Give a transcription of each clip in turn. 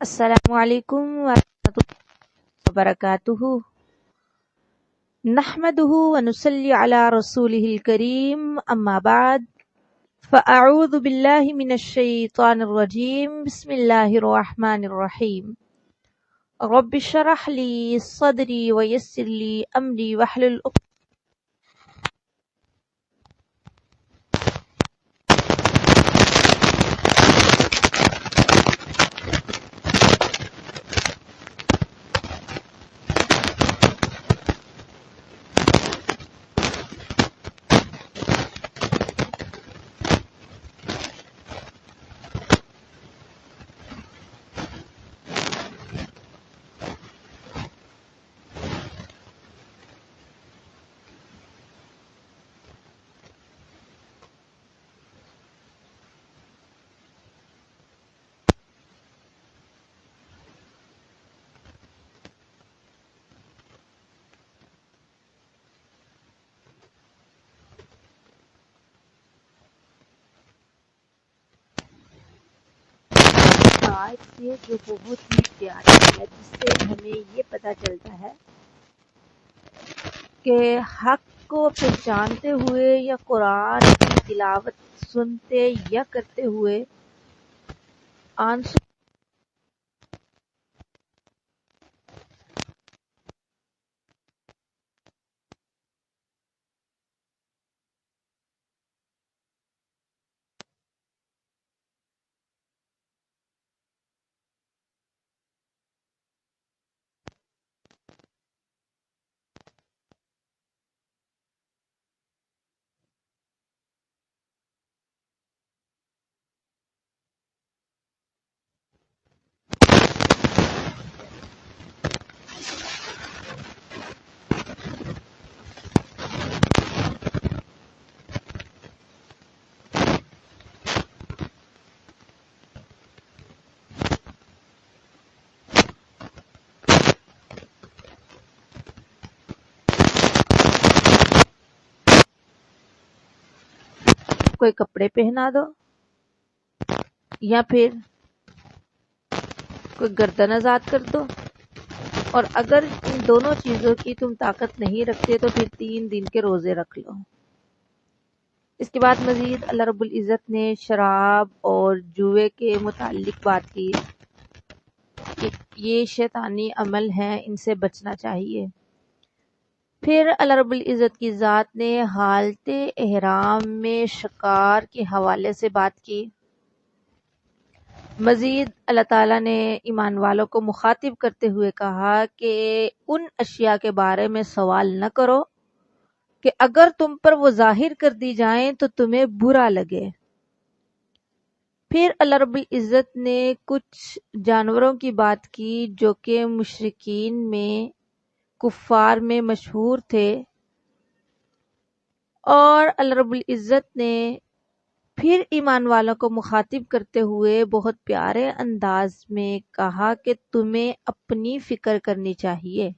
السلام علیکم ورحمۃ اللہ وبرکاتہ۔ نحمده ونصلی علی رسوله الکریم، اما بعد فاعوذ باللہ من الشیطان الرجیم، بسم اللہ الرحمن الرحیم۔ رب اشرح لی صدری ویسر لی امری واحلل عقدۃ آیت سے جو بہت ہی پیاری ہے، جس سے ہمیں یہ پتہ چلتا ہے کہ حق کو پہچانتے ہوئے یا قرآن کی تلاوت سنتے یا کرتے ہوئے آنسو کوئی کپڑے پہنا دو یا پھر کوئی گردن آزاد کر دو، اور اگر ان دونوں چیزوں کی تم طاقت نہیں رکھتے تو پھر 3 دن کے روزے رکھ لو۔ اس کے بعد مزید اللہ رب العزت نے شراب اور جوئے کے متعلق بات کی کہ یہ شیطانی عمل ہیں، ان سے بچنا چاہیے۔ پھر اللہ رب العزت کی ذات نے حالت احرام میں شکار کے حوالے سے بات کی۔ مزید اللہ تعالیٰ نے ایمان والوں کو مخاطب کرتے ہوئے کہا کہ ان اشیاء کے بارے میں سوال نہ کرو کہ اگر تم پر وہ ظاہر کر دی جائیں تو تمہیں برا لگے۔ پھر اللہ رب العزت نے کچھ جانوروں کی بات کی جو کہ مشرکین میں، کفار میں مشہور تھے، اور اللہ رب العزت نے پھر ایمان والوں کو مخاطب کرتے ہوئے بہت پیارے انداز میں کہا کہ تمہیں اپنی فکر کرنی چاہیے۔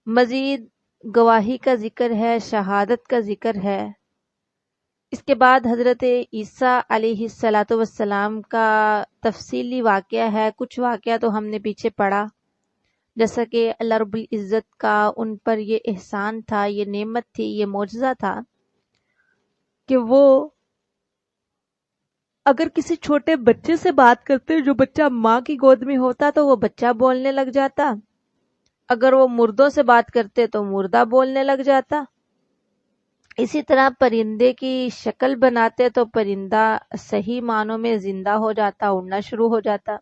مزید گواہی کا ذکر ہے، شہادت کا ذکر ہے۔ اس کے بعد حضرت عیسیٰ علیہ السلام کا تفصیلی واقعہ ہے۔ کچھ واقعہ تو ہم نے پیچھے پڑھا، جیسا کہ اللہ رب العزت کا ان پر یہ احسان تھا، یہ نعمت تھی، یہ معجزہ تھا کہ وہ اگر کسی چھوٹے بچے سے بات کرتے، جو بچہ ماں کی گود میں ہوتا تو وہ بچہ بولنے لگ جاتا، اگر وہ مردوں سے بات کرتے تو مردہ بولنے لگ جاتا، اسی طرح پرندے کی شکل بناتے تو پرندہ صحیح معنوں میں زندہ ہو جاتا، اڑنا شروع ہو جاتا،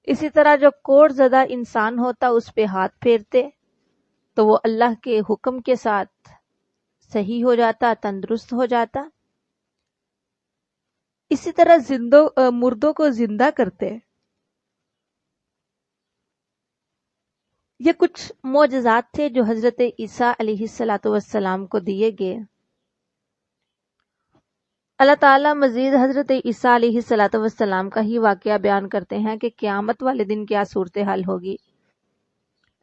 اسی طرح جو کوڑ زدہ انسان ہوتا اس پہ ہاتھ پھیرتے تو وہ اللہ کے حکم کے ساتھ صحیح ہو جاتا، تندرست ہو جاتا، اسی طرح مردوں کو زندہ کرتے۔ یہ کچھ معجزات تھے جو حضرت عیسیٰ علیہ السلام کو دیے گئے۔ اللہ تعالیٰ مزید حضرت عیسیٰ علیہ السلام کا ہی واقعہ بیان کرتے ہیں کہ قیامت والے دن کیا صورتحال ہوگی۔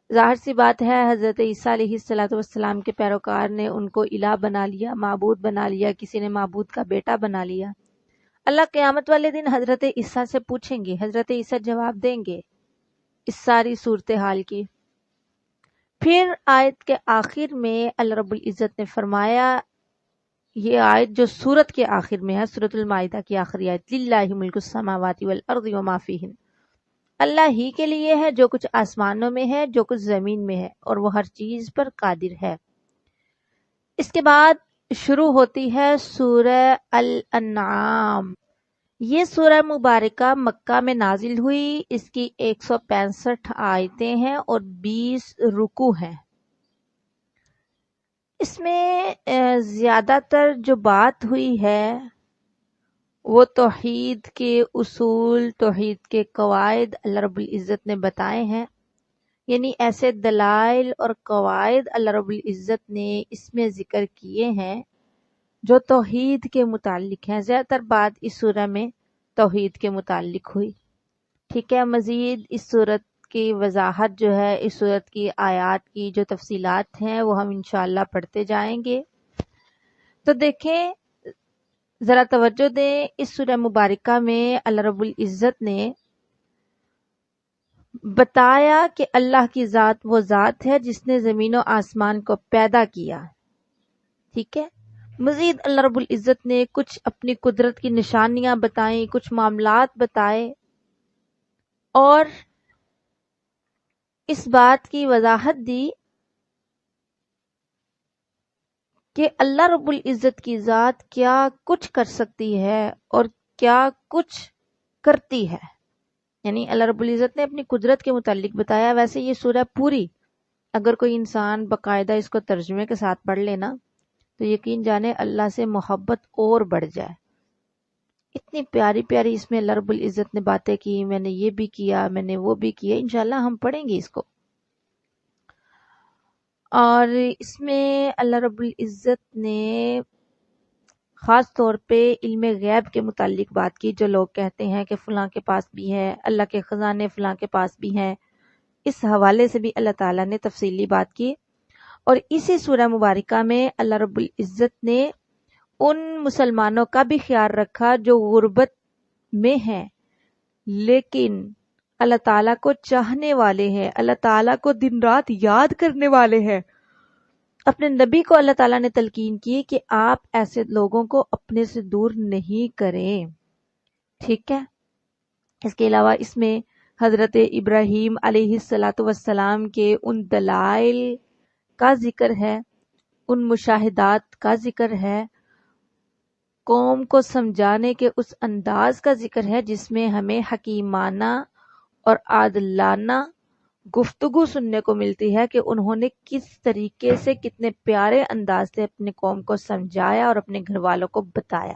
ظاہر سی بات ہے، حضرت عیسیٰ علیہ السلام کے پیروکار نے ان کو الہ بنا لیا، معبود بنا لیا، کسی نے معبود کا بیٹا بنا لیا۔ اللہ قیامت والے دن حضرت عیسیٰ سے پوچھیں گے، حضرت عیسیٰ جواب دیں گے اس ساری صورتحال کی۔ پھر آیت کے آخر میں اللہ رب العزت نے فرمایا، یہ آیت جو سورت کے آخر میں ہے، سورۃ المائدہ کی آخری آیت، للہ ملک السماوات والارض وما فیہن، اللہ ہی کے لیے ہے جو کچھ آسمانوں میں ہے، جو کچھ زمین میں ہے، اور وہ ہر چیز پر قادر ہے۔ اس کے بعد شروع ہوتی ہے سورہ الانعام۔ یہ سورہ مبارکہ مکہ میں نازل ہوئی، اس کی 165 آیتیں ہیں اور 20 رکوع ہیں۔ اس میں زیادہ تر جو بات ہوئی ہے وہ توحید کے اصول، توحید کے قواعد اللہ رب العزت نے بتائے ہیں، یعنی ایسے دلائل اور قواعد اللہ رب العزت نے اس میں ذکر کیے ہیں جو توحید کے متعلق ہیں۔ زیادہ تر بات اس سورہ میں توحید کے متعلق ہوئی، ٹھیک ہے۔ مزید اس سورت کی وضاحت جو ہے، اس سورت کی آیات کی جو تفصیلات ہیں وہ ہم انشاءاللہ پڑھتے جائیں گے۔ تو دیکھیں، ذرا توجہ دیں، اس سورہ مبارکہ میں اللہ رب العزت نے بتایا کہ اللہ کی ذات وہ ذات ہے جس نے زمین و آسمان کو پیدا کیا، ٹھیک ہے۔ مزید اللہ رب العزت نے کچھ اپنی قدرت کی نشانیاں بتائیں، کچھ معاملات بتائے، اور اس بات کی وضاحت دی کہ اللہ رب العزت کی ذات کیا کچھ کر سکتی ہے اور کیا کچھ کرتی ہے، یعنی اللہ رب العزت نے اپنی قدرت کے متعلق بتایا۔ ویسے یہ سورہ پوری اگر کوئی انسان باقاعدہ اس کو ترجمے کے ساتھ پڑھ لینا تو یقین جانے اللہ سے محبت اور بڑھ جائے۔ اتنی پیاری پیاری اس میں اللہ رب العزت نے باتیں کی، میں نے یہ بھی کیا، میں نے وہ بھی کیا، انشاءاللہ ہم پڑھیں گے اس کو۔ اور اس میں اللہ رب العزت نے خاص طور پہ علم غیب کے متعلق بات کی، جو لوگ کہتے ہیں کہ فلاں کے پاس بھی ہے، اللہ کے خزانے فلاں کے پاس بھی ہیں، اس حوالے سے بھی اللہ تعالیٰ نے تفصیلی بات کی۔ اور اسی سورہ مبارکہ میں اللہ رب العزت نے ان مسلمانوں کا بھی خیال رکھا جو غربت میں ہیں لیکن اللہ تعالیٰ کو چاہنے والے ہیں، اللہ تعالیٰ کو دن رات یاد کرنے والے ہیں۔ اپنے نبی کو اللہ تعالیٰ نے تلقین کی کہ آپ ایسے لوگوں کو اپنے سے دور نہیں کریں، ٹھیک ہے۔ اس کے علاوہ اس میں حضرت ابراہیم علیہ السلام کے ان دلائل کا ذکر ہے، ان مشاہدات کا ذکر ہے، قوم کو سمجھانے کے اس انداز کا ذکر ہے جس میں ہمیں حکیمانہ اور عادلانہ گفتگو سننے کو ملتی ہے کہ انہوں نے کس طریقے سے، کتنے پیارے انداز سے اپنے قوم کو سمجھایا اور اپنے گھر والوں کو بتایا۔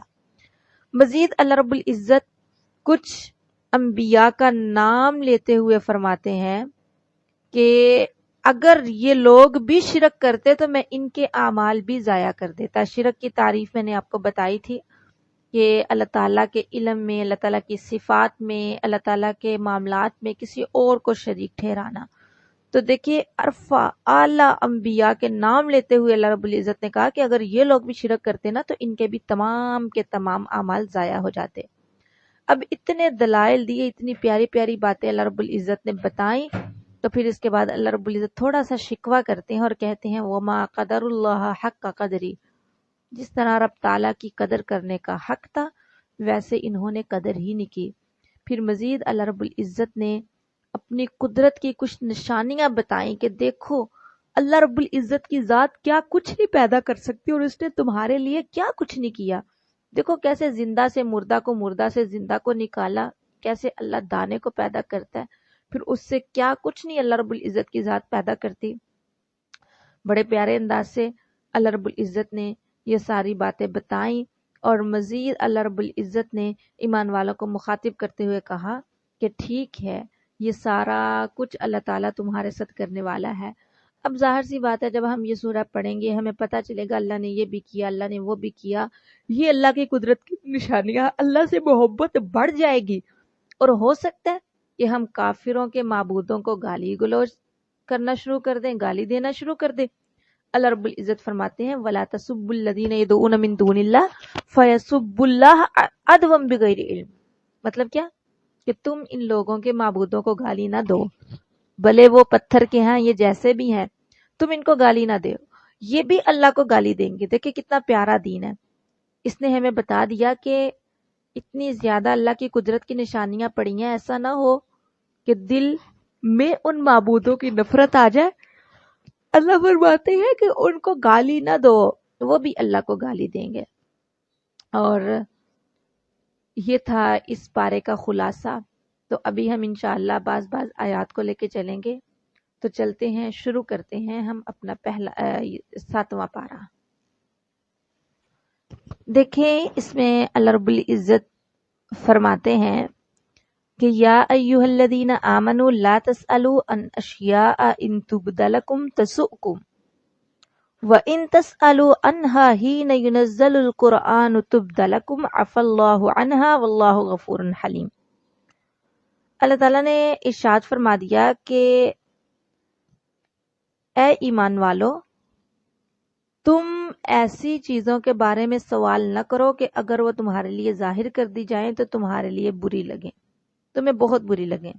مزید اللہ رب العزت کچھ انبیاء کا نام لیتے ہوئے فرماتے ہیں کہ اگر یہ لوگ بھی شرک کرتے تو میں ان کے اعمال بھی ضائع کر دیتا۔ شرک کی تعریف میں نے آپ کو بتائی تھی کہ اللہ تعالیٰ کے علم میں، اللہ تعالیٰ کی صفات میں، اللہ تعالیٰ کے معاملات میں کسی اور کو شریک ٹھہرانا۔ تو دیکھیے، عرفہ اعلیٰ انبیاء کے نام لیتے ہوئے اللہ رب العزت نے کہا کہ اگر یہ لوگ بھی شرک کرتے نا تو ان کے بھی تمام کے تمام اعمال ضائع ہو جاتے۔ اب اتنے دلائل دیے، اتنی پیاری پیاری باتیں اللہ رب العزت نے بتائیں، تو پھر اس کے بعد اللہ رب العزت تھوڑا سا شکوہ کرتے ہیں اور کہتے ہیں وَمَا قَدَرُ اللَّهَ حَقَّ قَدْرِهِ، جس طرح رب تعالیٰ کی قدر کرنے کا حق تھا ویسے انہوں نے قدر ہی نہیں کی۔ پھر مزید اللہ رب العزت نے اپنی قدرت کی کچھ نشانیاں بتائیں کہ دیکھو اللہ رب العزت کی ذات کیا کچھ نہیں پیدا کر سکتی اور اس نے تمہارے لیے کیا کچھ نہیں کیا۔ دیکھو کیسے زندہ سے مردہ کو، مردہ سے زندہ کو نکالا، کیسے اللہ دانے کو پیدا کرتا ہے، پھر اس سے کیا کچھ نہیں اللہ رب العزت کی ذات پیدا کرتی۔ بڑے پیارے انداز سے اللہ رب العزت نے یہ ساری باتیں بتائیں، اور مزید اللہ رب العزت نے ایمان والوں کو مخاطب کرتے ہوئے کہا کہ ٹھیک ہے، یہ سارا کچھ اللہ تعالیٰ تمہارے ساتھ کرنے والا ہے۔ اب ظاہر سی بات ہے، جب ہم یہ سورہ پڑھیں گے ہمیں پتہ چلے گا اللہ نے یہ بھی کیا، اللہ نے وہ بھی کیا، یہ اللہ کی قدرت کی نشانیاں، اللہ سے محبت بڑھ جائے گی، اور ہو سکتا ہے کہ ہم کافروں کے معبودوں کو گالی گلوچ کرنا شروع کر دیں، گالی دینا شروع کر دیں۔ اللہ رب العزت فرماتے ہیں وَلَا تَسُبُّوا الَّذِينَ يَدْعُونَ مِن دُونِ اللَّهِ فَيَسُبُّوا اللَّهَ عَدْوًا بِغَيْرِ علم. مطلب کیا کہ تم ان لوگوں کے معبودوں کو گالی نہ دو، بھلے وہ پتھر کے ہیں یہ جیسے بھی ہیں، تم ان کو گالی نہ دو، یہ بھی اللہ کو گالی دیں گے. دیکھیں کتنا پیارا دین ہے. اس نے ہمیں بتا دیا کہ اتنی زیادہ اللہ کی قدرت کی نشانیاں پڑی ہیں، ایسا نہ ہو کہ دل میں ان معبودوں کی نفرت آ جائے. اللہ فرماتے ہیں کہ ان کو گالی نہ دو، وہ بھی اللہ کو گالی دیں گے. اور یہ تھا اس پارے کا خلاصہ. تو ابھی ہم انشاءاللہ بعض آیات کو لے کے چلیں گے. تو چلتے ہیں، شروع کرتے ہیں ہم اپنا پہلا 7واں پارہ. دیکھیں اس میں اللہ رب العزت فرماتے ہیں کہ یا ایھا الذین آمنوا لا تسألوا عن اشیاء ان تبد لکم تسؤکم وان تسألوا عنها حین ينزل القرآن تبد لکم عفا اللہ عنها واللہ غفور حلیم. اللہ تعالیٰ نے ارشاد فرما دیا کہ اے ایمان والو، تم ایسی چیزوں کے بارے میں سوال نہ کرو کہ اگر وہ تمہارے لیے ظاہر کر دی جائیں تو تمہارے لیے بری لگیں، تمہیں بہت بری لگیں،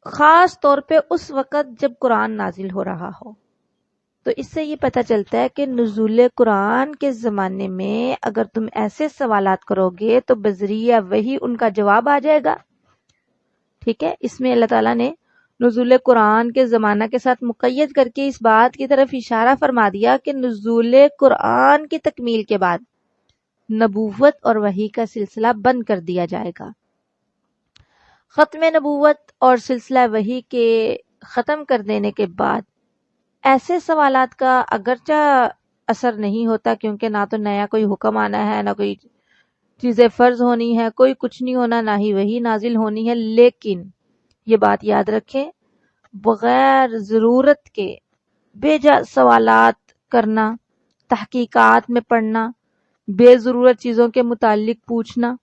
خاص طور پہ اس وقت جب قرآن نازل ہو رہا ہو. تو اس سے یہ پتہ چلتا ہے کہ نزول قرآن کے زمانے میں اگر تم ایسے سوالات کرو گے تو بذریعہ وہی ان کا جواب آ جائے گا. ٹھیک ہے، اس میں اللہ تعالیٰ نے نزول قرآن کے زمانہ کے ساتھ مقید کر کے اس بات کی طرف اشارہ فرما دیا کہ نزول قرآن کی تکمیل کے بعد نبوت اور وحی کا سلسلہ بند کر دیا جائے گا. ختم نبوت اور سلسلہ وحی کے ختم کر دینے کے بعد ایسے سوالات کا اگرچہ اثر نہیں ہوتا، کیونکہ نہ تو نیا کوئی حکم آنا ہے، نہ کوئی چیزیں فرض ہونی ہے، کوئی کچھ نہیں ہونا، نہ ہی وحی نازل ہونی ہے. لیکن یہ بات یاد رکھیں، بغیر ضرورت کے بے جا سوالات کرنا، تحقیقات میں پڑھنا، بے ضرورت چیزوں کے متعلق پوچھنا،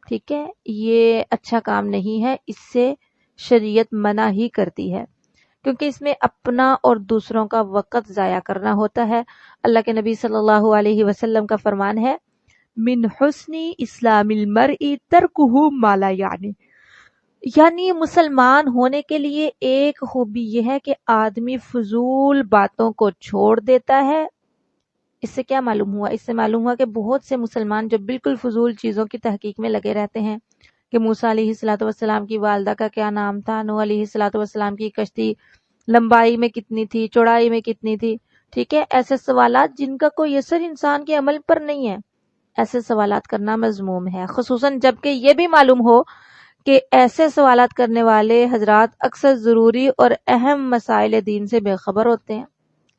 ٹھیک ہے، یہ اچھا کام نہیں ہے. اس سے شریعت منع ہی کرتی ہے، کیونکہ اس میں اپنا اور دوسروں کا وقت ضائع کرنا ہوتا ہے. اللہ کے نبی صلی اللہ علیہ وسلم کا فرمان ہے من حسن اسلام المرء ترکہ ما لا یعنی مسلمان ہونے کے لیے ایک خوبی یہ ہے کہ آدمی فضول باتوں کو چھوڑ دیتا ہے. اس سے کیا معلوم ہوا؟ اس سے معلوم ہوا کہ بہت سے مسلمان جو بالکل فضول چیزوں کی تحقیق میں لگے رہتے ہیں کہ موسیٰ علیہ الصلوۃ والسلام کی والدہ کا کیا نام تھا، نوح علیہ الصلوۃ والسلام کی کشتی لمبائی میں کتنی تھی، چوڑائی میں کتنی تھی. ٹھیک ہے، ایسے سوالات جن کا کوئی اثر انسان کے عمل پر نہیں ہے، ایسے سوالات کرنا مذموم ہے. خصوصاً جب کہ یہ بھی معلوم ہو کہ ایسے سوالات کرنے والے حضرات اکثر ضروری اور اہم مسائل دین سے بے خبر ہوتے ہیں.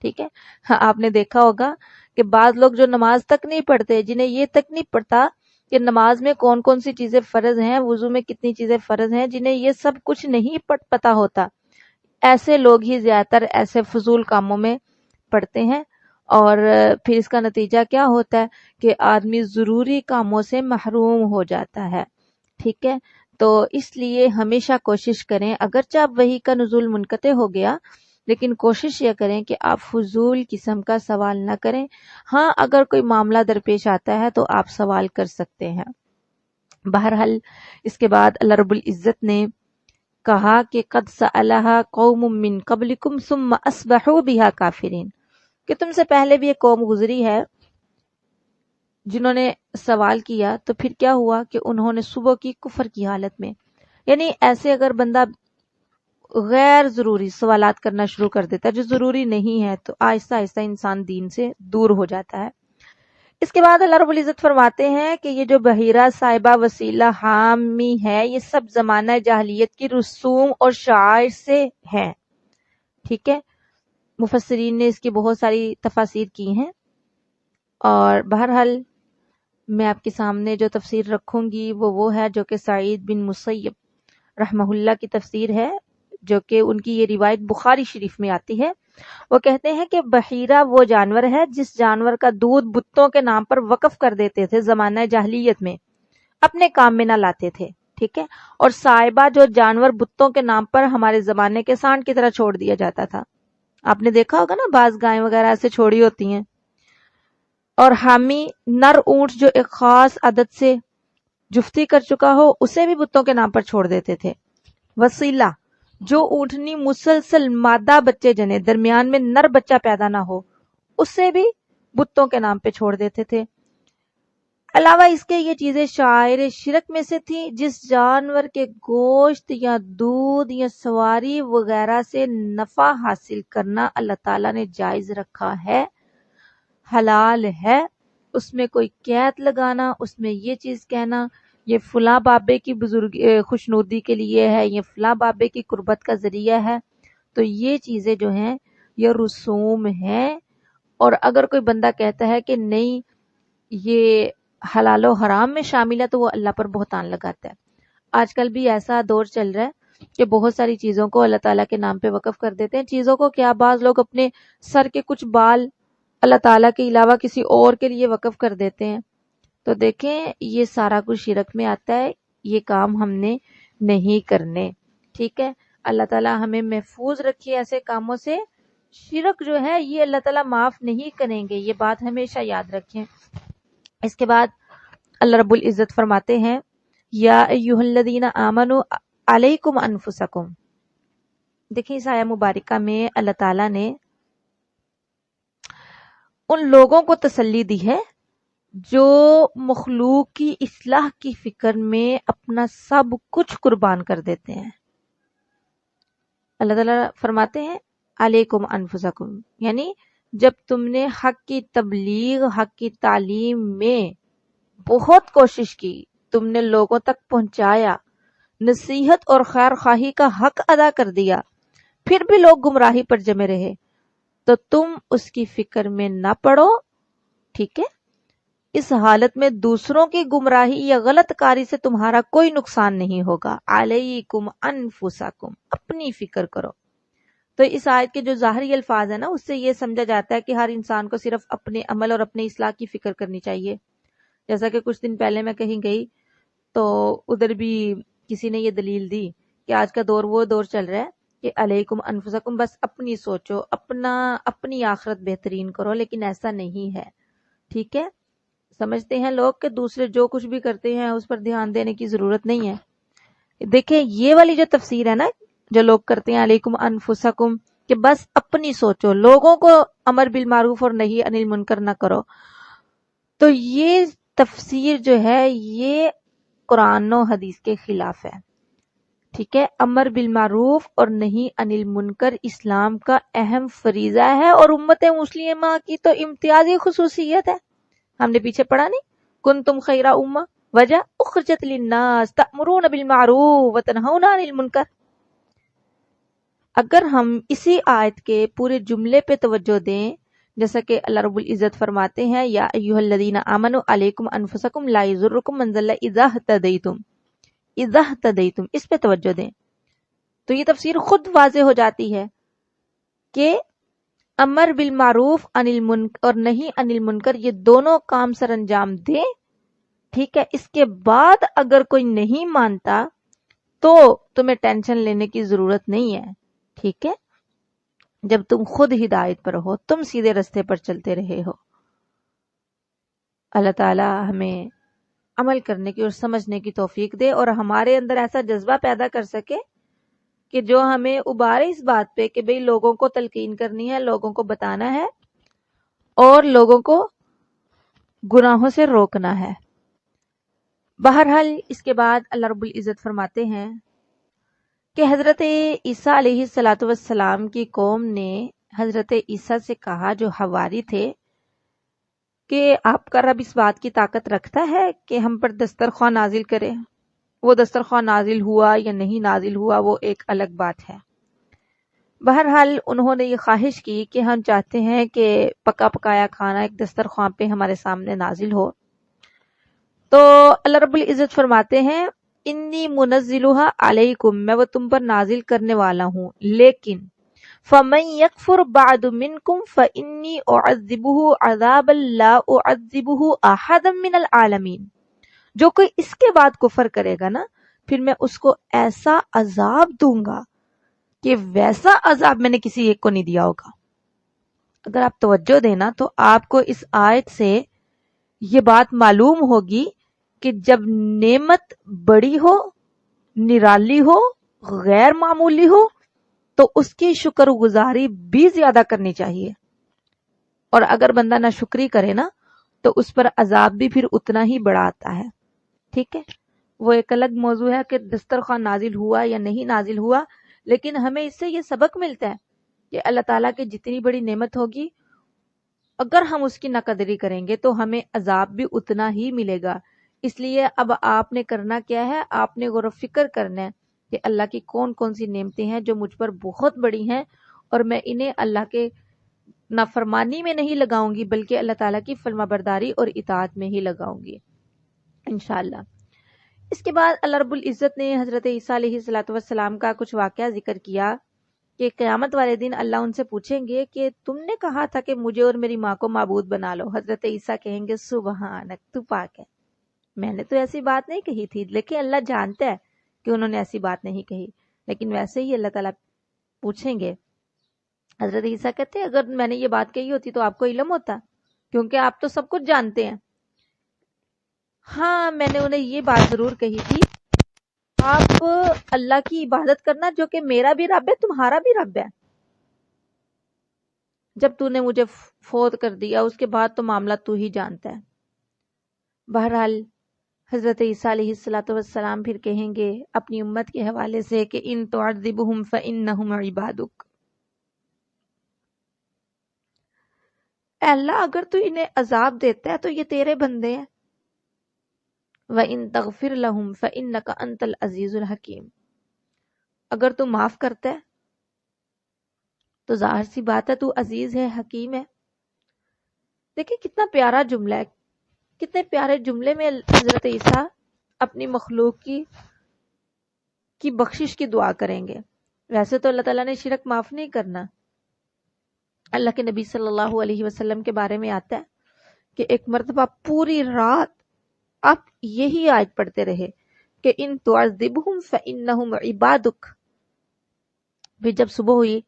ٹھیک ہے، آپ نے دیکھا ہوگا کہ بعض لوگ جو نماز تک نہیں پڑھتے، جنہیں یہ تک نہیں پڑھتا کہ نماز میں کون کون سی چیزیں فرض ہیں، وضو میں کتنی چیزیں فرض ہیں، جنہیں یہ سب کچھ نہیں پتا ہوتا، ایسے لوگ ہی زیادہ تر ایسے فضول کاموں میں پڑتے ہیں. اور پھر اس کا نتیجہ کیا ہوتا ہے کہ آدمی ضروری کاموں سے محروم ہو جاتا ہے. ٹھیک ہے، تو اس لیے ہمیشہ کوشش کریں، اگرچہ اب وحی کا نزول منقطع ہو گیا لیکن کوشش یہ کریں کہ آپ فضول قسم کا سوال نہ کریں. ہاں، اگر کوئی معاملہ درپیش آتا ہے تو آپ سوال کر سکتے ہیں. بہرحال اس کے بعد اللہ رب العزت نے کہا کہ قد سألہا قوم من قبلکم ثم اصبحوا بها کافرین، کہ تم سے پہلے بھی ایک قوم گزری ہے جنہوں نے سوال کیا تو پھر کیا ہوا کہ انہوں نے صبح کی کفر کی حالت میں. یعنی ایسے اگر بندہ غیر ضروری سوالات کرنا شروع کر دیتا ہے جو ضروری نہیں ہے تو آہستہ آہستہ انسان دین سے دور ہو جاتا ہے. اس کے بعد اللہ رب العزت فرماتے ہیں کہ یہ جو بحیرہ صاحبہ وسیلہ حامی ہے یہ سب زمانہ جاہلیت کی رسوم اور شعائر سے ہیں. ٹھیک ہے، مفسرین نے اس کی بہت ساری تفاسیر کی ہیں، اور بہرحال میں آپ کے سامنے جو تفسیر رکھوں گی وہ ہے جو کہ سعید بن مسیب رحمہ اللہ کی تفسیر ہے، جو کہ ان کی یہ روایت بخاری شریف میں آتی ہے. وہ کہتے ہیں کہ بحیرہ وہ جانور ہے جس جانور کا دودھ بتوں کے نام پر وقف کر دیتے تھے زمانہ جاہلیت میں، اپنے کام میں نہ لاتے تھے. ٹھیک ہے، اور صاحبہ جو جانور بتوں کے نام پر ہمارے زمانے کے سانڈ کی طرح چھوڑ دیا جاتا تھا، آپ نے دیکھا ہوگا نا، بعض گائیں وغیرہ ایسے چھوڑی ہوتی ہیں. اور حامی نر اونٹ جو ایک خاص عدد سے جفتی کر چکا ہو اسے بھی بتوں کے نام پر چھوڑ دیتے تھے. وسیلہ جو اونٹنی مسلسل مادہ بچے جنے، درمیان میں نر بچہ پیدا نہ ہو، اسے بھی بتوں کے نام پہ چھوڑ دیتے تھے. علاوہ اس کے یہ چیزیں شعائر شرک میں سے تھی. جس جانور کے گوشت یا دودھ یا سواری وغیرہ سے نفع حاصل کرنا اللہ تعالیٰ نے جائز رکھا ہے، حلال ہے، اس میں کوئی قید لگانا، اس میں یہ چیز کہنا یہ فلاں بابے کی بزرگ خوشنودی کے لیے ہے، یہ فلاں بابے کی قربت کا ذریعہ ہے، تو یہ چیزیں جو ہیں یہ رسوم ہیں. اور اگر کوئی بندہ کہتا ہے کہ نہیں یہ حلال و حرام میں شامل ہے تو وہ اللہ پر بہتان لگاتا ہے. آج کل بھی ایسا دور چل رہا ہے کہ بہت ساری چیزوں کو اللہ تعالیٰ کے نام پہ وقف کر دیتے ہیں. چیزوں کو کیا، بعض لوگ اپنے سر کے کچھ بال اللہ تعالیٰ کے علاوہ کسی اور کے لیے وقف کر دیتے ہیں. تو دیکھیں یہ سارا کچھ شرک میں آتا ہے، یہ کام ہم نے نہیں کرنے. ٹھیک ہے، اللہ تعالیٰ ہمیں محفوظ رکھیے ایسے کاموں سے. شرک جو ہے یہ اللہ تعالیٰ معاف نہیں کریں گے، یہ بات ہمیشہ یاد رکھیں. اس کے بعد اللہ رب العزت فرماتے ہیں یا ایھا الذین آمنوا علیکم انفسکم. دیکھیں اس آیہ مبارکہ میں اللہ تعالیٰ نے ان لوگوں کو تسلی دی ہے جو مخلوق کی اصلاح کی فکر میں اپنا سب کچھ قربان کر دیتے ہیں. اللہ تعالیٰ فرماتے ہیں علیکم انفسکم، یعنی جب تم نے حق کی تبلیغ، حق کی تعلیم میں بہت کوشش کی، تم نے لوگوں تک پہنچایا، نصیحت اور خیر خواہی کا حق ادا کر دیا، پھر بھی لوگ گمراہی پر جمے رہے، تو تم اس کی فکر میں نہ پڑو. ٹھیک ہے، اس حالت میں دوسروں کی گمراہی یا غلط کاری سے تمہارا کوئی نقصان نہیں ہوگا. علیکم انفسکم، اپنی فکر کرو. تو اس آیت کے جو ظاہری الفاظ ہیں نا اس سے یہ سمجھا جاتا ہے کہ ہر انسان کو صرف اپنے عمل اور اپنے اصلاح کی فکر کرنی چاہیے. جیسا کہ کچھ دن پہلے میں کہیں گئی تو ادھر بھی کسی نے یہ دلیل دی کہ آج کا دور وہ دور چل رہا ہے کہ علیکم انفسکم، بس اپنی سوچو، اپنی آخرت بہترین کرو، لیکن ایسا نہیں ہے. ٹھیک ہے، سمجھتے ہیں لوگ کہ دوسرے جو کچھ بھی کرتے ہیں اس پر دھیان دینے کی ضرورت نہیں ہے. دیکھیں یہ والی جو تفسیر ہے نا جو لوگ کرتے ہیں علیکم انفسکم کہ بس اپنی سوچو، لوگوں کو امر بالمعروف اور نہی عن المنکر نہ کرو، تو یہ تفسیر جو ہے یہ قرآن و حدیث کے خلاف ہے. ٹھیک ہے، امر بالمعروف اور نہی عن المنکر اسلام کا اہم فریضہ ہے اور امت مسلمہ کی تو امتیازی خصوصیت ہے. ہم نے پیچھے پڑھا نہیں، کنتم خیر امہ وجہ اخرجت للناس تأمرون بالمعروف وتنہون عن المنکر. اگر ہم اسی آیت کے پورے جملے پہ توجہ دیں، جیسا کہ اللہ رب العزت فرماتے ہیں یا ایھا الذین آمنوا علیکم انفسکم لا یضرکم من ضل اذا اهتدیتم، اس پہ توجہ دیں تو یہ تفسیر خود واضح ہو جاتی ہے کہ امر بالمعروف اور نہی عن المنکر یہ دونوں کام سر انجام دیں. ٹھیک ہے، اس کے بعد اگر کوئی نہیں مانتا تو تمہیں ٹینشن لینے کی ضرورت نہیں ہے. ٹھیک ہے، جب تم خود ہدایت پر ہو، تم سیدھے رستے پر چلتے رہے ہو. اللہ تعالی ہمیں عمل کرنے کی اور سمجھنے کی توفیق دے اور ہمارے اندر ایسا جذبہ پیدا کر سکے کہ جو ہمیں ابھارے اس بات پہ کہ بھئی لوگوں کو تلقین کرنی ہے، لوگوں کو بتانا ہے اور لوگوں کو گناہوں سے روکنا ہے. بہرحال اس کے بعد اللہ رب العزت فرماتے ہیں کہ حضرت عیسیٰ علیہ السلام کی قوم نے حضرت عیسیٰ سے کہا جو حواری تھے کہ آپ کا رب اس بات کی طاقت رکھتا ہے کہ ہم پر دسترخوان نازل کرے. وہ دسترخوان نازل ہوا یا نہیں نازل ہوا وہ ایک الگ بات ہے. بہرحال انہوں نے یہ خواہش کی کہ ہم چاہتے ہیں کہ پکا پکایا کھانا ایک دسترخوان پہ ہمارے سامنے نازل ہو. تو اللہ رب العزت فرماتے ہیں انی منزلھا علیکم، میں وہ تم پر نازل کرنے والا ہوں، لیکن فمن یکفر بعد منکم فانی اعذبہ عذابا لا اعذبہ احدا من العالمین. جو کوئی اس کے بعد کفر کرے گا نا پھر میں اس کو ایسا عذاب دوں گا کہ ویسا عذاب میں نے کسی ایک کو نہیں دیا ہوگا. اگر آپ توجہ دینا تو آپ کو اس آیت سے یہ بات معلوم ہوگی کہ جب نعمت بڑی ہو، نرالی ہو، غیر معمولی ہو، تو اس کی شکر گزاری بھی زیادہ کرنی چاہیے، اور اگر بندہ نہ شکری کرے نا تو اس پر عذاب بھی پھر اتنا ہی بڑا آتا ہے. ٹھیک ہے، وہ ایک الگ موضوع ہے کہ دسترخوان نازل ہوا یا نہیں نازل ہوا، لیکن ہمیں اس سے یہ سبق ملتا ہے کہ اللہ تعالیٰ کی جتنی بڑی نعمت ہوگی اگر ہم اس کی ناقدری کریں گے تو ہمیں عذاب بھی اتنا ہی ملے گا. اس لیے اب آپ نے کرنا کیا ہے، آپ نے غور و فکر کرنا ہے کہ اللہ کی کون کون سی نعمتیں ہیں جو مجھ پر بہت بڑی ہیں، اور میں انہیں اللہ کے نافرمانی میں نہیں لگاؤں گی بلکہ اللہ تعالیٰ کی فرما برداری اور اطاعت میں ہی لگاؤں گی انشاءاللہ. اس کے بعد اللہ رب العزت نے حضرت عیسیٰ علیہ السلام کا کچھ واقعہ ذکر کیا کہ قیامت والے دن اللہ ان سے پوچھیں گے کہ تم نے کہا تھا کہ مجھے اور میری ماں کو معبود بنا لو. حضرت عیسیٰ کہیں گے سبحانک، تو پاک ہے، میں نے تو ایسی بات نہیں کہی تھی. لیکن اللہ جانتا ہے کہ انہوں نے ایسی بات نہیں کہی، لیکن ویسے ہی اللہ تعالیٰ پوچھیں گے. حضرت عیسیٰ کہتے ہیں اگر میں نے یہ بات کہی ہوتی تو آپ کو علم ہوتا، کیونکہ آپ تو سب کچھ جانتے ہیں. ہاں میں نے انہیں یہ بات ضرور کہی تھی، آپ اللہ کی عبادت کرنا جو کہ میرا بھی رب ہے تمہارا بھی رب ہے. جب تو نے مجھے فوت کر دیا اس کے بعد تو معاملہ تو ہی جانتا ہے. بہرحال حضرت عیسیٰ علیہ السلام پھر کہیں گے اپنی امت کے حوالے سے کہ ان تعذبہم فإنہم عبادک، اے اللہ اگر تو انہیں عذاب دیتا ہے تو یہ تیرے بندے ہیں. وَإِن تَغْفِرْ لَهُمْ فَإِنَّكَ أَنْتَ الْعَزِيزُ الْحَكِيمُ، اگر تو معاف کرتا ہے تو ظاہر سی بات ہے تو عزیز ہے، حکیم ہے. دیکھیں کتنا پیارا جملہ ہے، کتنے پیارے جملے میں حضرت عیسیٰ اپنی مخلوق کی بخشش کی دعا کریں گے. ویسے تو اللہ تعالیٰ نے شرک معاف نہیں کرنا. اللہ کے نبی صلی اللہ علیہ وسلم کے بارے میں آتا ہے کہ ایک مرتبہ پوری رات آپ یہی آیت پڑھتے رہے کہ ان تعذبہم فإنہم عبادک. پھر جب صبح ہوئی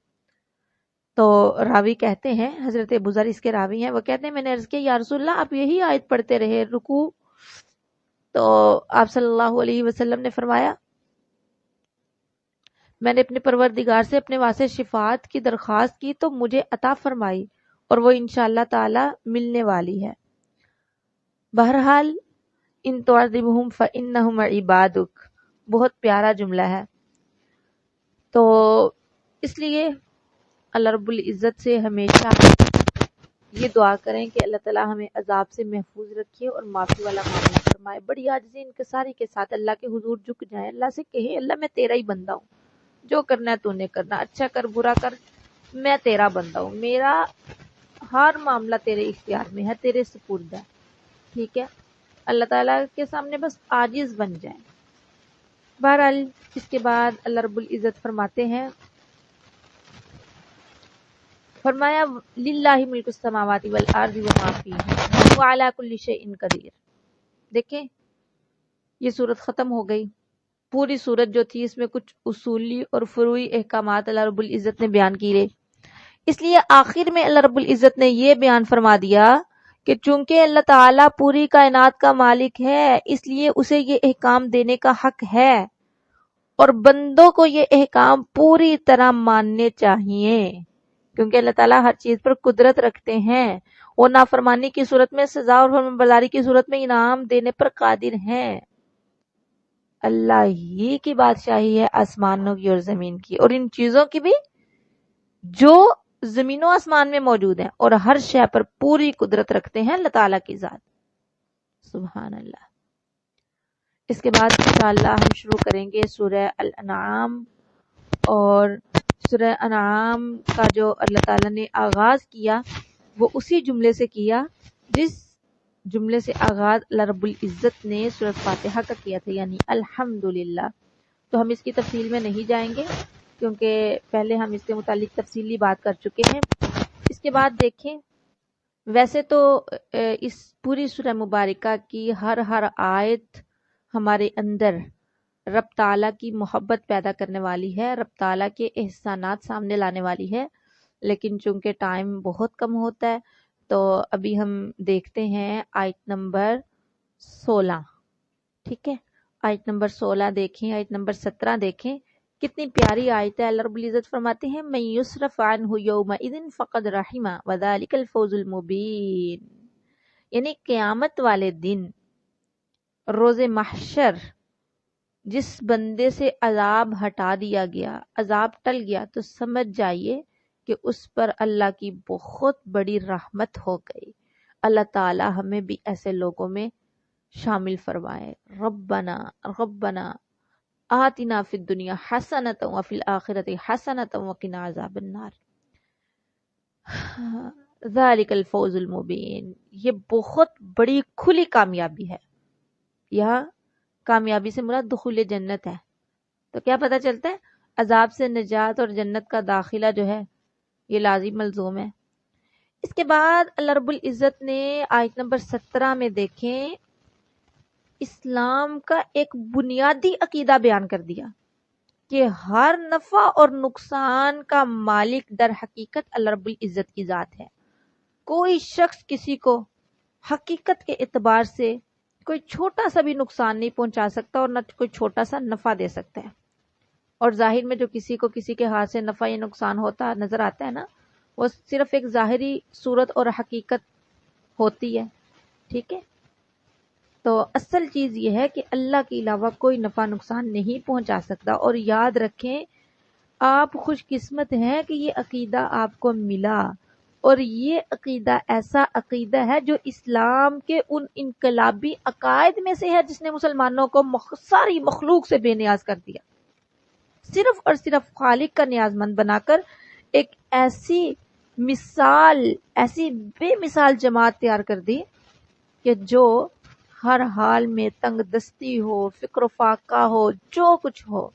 تو راوی کہتے ہیں، حضرت ابو ذر اس کے راوی ہیں، وہ کہتے ہیں میں نے عرض کیا یا رسول اللہ آپ یہی آیت پڑھتے رہے رکوع. تو آپ صلی اللہ علیہ وسلم نے فرمایا میں نے اپنے پروردگار سے اپنے واسطے شفاعت کی درخواست کی تو مجھے عطا فرمائی، اور وہ انشاءاللہ تعالی ملنے والی ہے. بہرحال ان تعذبہم فإنہم عبادک بہت پیارا جملہ ہے. تو اس لیے اللہ رب العزت سے ہمیشہ یہ دعا کریں کہ اللہ تعالیٰ ہمیں عذاب سے محفوظ رکھے اور معافی والا معاملہ فرمائے. بڑی عاجزی انکساری کے ساتھ اللہ کے حضور جھک جائیں، اللہ سے کہیں اللہ میں تیرا ہی بندہ ہوں، جو کرنا ہے تو نے کرنا، اچھا کر برا کر، میں تیرا بندہ ہوں، میرا ہر معاملہ تیرے اختیار میں ہے، تیرے سپرد ہے. ٹھیک ہے، اللہ تعالیٰ کے سامنے بس عاجز بن جائیں. بہرحال اس کے بعد اللہ رب العزت فرماتے ہیں، فرمایا للہ ملک السماوات والارض وما فیہن وہو علی کل شیء قدیر. دیکھیں یہ صورت ختم ہو گئی. پوری صورت جو تھی اس میں کچھ اصولی اور فروعی احکامات اللہ رب العزت نے بیان کیے. اس لیے آخر میں اللہ رب العزت نے یہ بیان فرما دیا کہ چونکہ اللہ تعالیٰ پوری کائنات کا مالک ہے اس لیے اسے یہ احکام دینے کا حق ہے، اور بندوں کو یہ احکام پوری طرح ماننے چاہیے کیونکہ اللہ تعالیٰ ہر چیز پر قدرت رکھتے ہیں. وہ نافرمانی کی صورت میں سزا اور فرمانبرداری کی صورت میں انعام دینے پر قادر ہیں. اللہ ہی کی بادشاہی ہے آسمانوں کی اور زمین کی، اور ان چیزوں کی بھی جو زمین و آسمان میں موجود ہیں، اور ہر شے پر پوری قدرت رکھتے ہیں اللہ تعالیٰ کی ذات. سبحان اللہ. اس کے بعد انشاءاللہ ہم شروع کریں گے سورہ الانعام، اور سورہ انعام کا جو اللہ تعالیٰ نے آغاز کیا وہ اسی جملے سے کیا جس جملے سے آغاز اللہ رب العزت نے سورۃ فاتحہ کا کیا تھا، یعنی الحمدللہ. تو ہم اس کی تفصیل میں نہیں جائیں گے کیونکہ پہلے ہم اس کے متعلق تفصیلی بات کر چکے ہیں. اس کے بعد دیکھیں ویسے تو اس پوری سورہ مبارکہ کی ہر آیت ہمارے اندر رب تعالیٰ کی محبت پیدا کرنے والی ہے، رب تعالیٰ کے احسانات سامنے لانے والی ہے، لیکن چونکہ ٹائم بہت کم ہوتا ہے تو ابھی ہم دیکھتے ہیں آیت نمبر 16. ٹھیک ہے، آیت نمبر 16 دیکھیں، آیت نمبر 17 دیکھیں، کتنی پیاری آیت ہے. اللہ رب العزت فرماتے ہیں من یصرف عنہ یومئذ فقد رحمہ وذلک الفوز المبین. یعنی قیامت والے دن، روز محشر، جس بندے سے عذاب ہٹا دیا گیا، عذاب ٹل گیا، تو سمجھ جائیے کہ اس پر اللہ کی بہت بڑی رحمت ہو گئی. اللہ تعالی ہمیں بھی ایسے لوگوں میں شامل فرمائے. ربنا ربنا آتنا فی الدنیا حسنۃ وفی الآخرۃ حسنۃ وقنا عذاب النار. ذالک الفوز المبین. یہ بہت بڑی کھلی کامیابی ہے. یہاں کامیابی سے مراد دخول جنت ہے. تو کیا پتہ چلتا ہے؟ عذاب سے نجات اور جنت کا داخلہ جو ہے یہ لازم ملزوم ہے. اس کے بعد اللہ رب العزت نے آیت نمبر 17 میں دیکھیں اسلام کا ایک بنیادی عقیدہ بیان کر دیا کہ ہر نفع اور نقصان کا مالک در حقیقت اللہ رب العزت کی ذات ہے. کوئی شخص کسی کو حقیقت کے اعتبار سے کوئی چھوٹا سا بھی نقصان نہیں پہنچا سکتا اور نہ کوئی چھوٹا سا نفع دے سکتا ہے. اور ظاہر میں جو کسی کو کسی کے ہاتھ سے نفع یا نقصان ہوتا نظر آتا ہے نا، وہ صرف ایک ظاہری صورت اور حقیقت ہوتی ہے. ٹھیک ہے، تو اصل چیز یہ ہے کہ اللہ کے علاوہ کوئی نفع نقصان نہیں پہنچا سکتا. اور یاد رکھیں آپ خوش قسمت ہیں کہ یہ عقیدہ آپ کو ملا، اور یہ عقیدہ ایسا عقیدہ ہے جو اسلام کے ان انقلابی عقائد میں سے ہے جس نے مسلمانوں کو ساری مخلوق سے بے نیاز کر دیا، صرف اور صرف خالق کا نیاز مند بنا کر ایک ایسی مثال، ایسی بے مثال جماعت تیار کر دی کہ جو ہر حال میں تنگ دستی ہو، فکر و فاقہ ہو، جو کچھ ہو،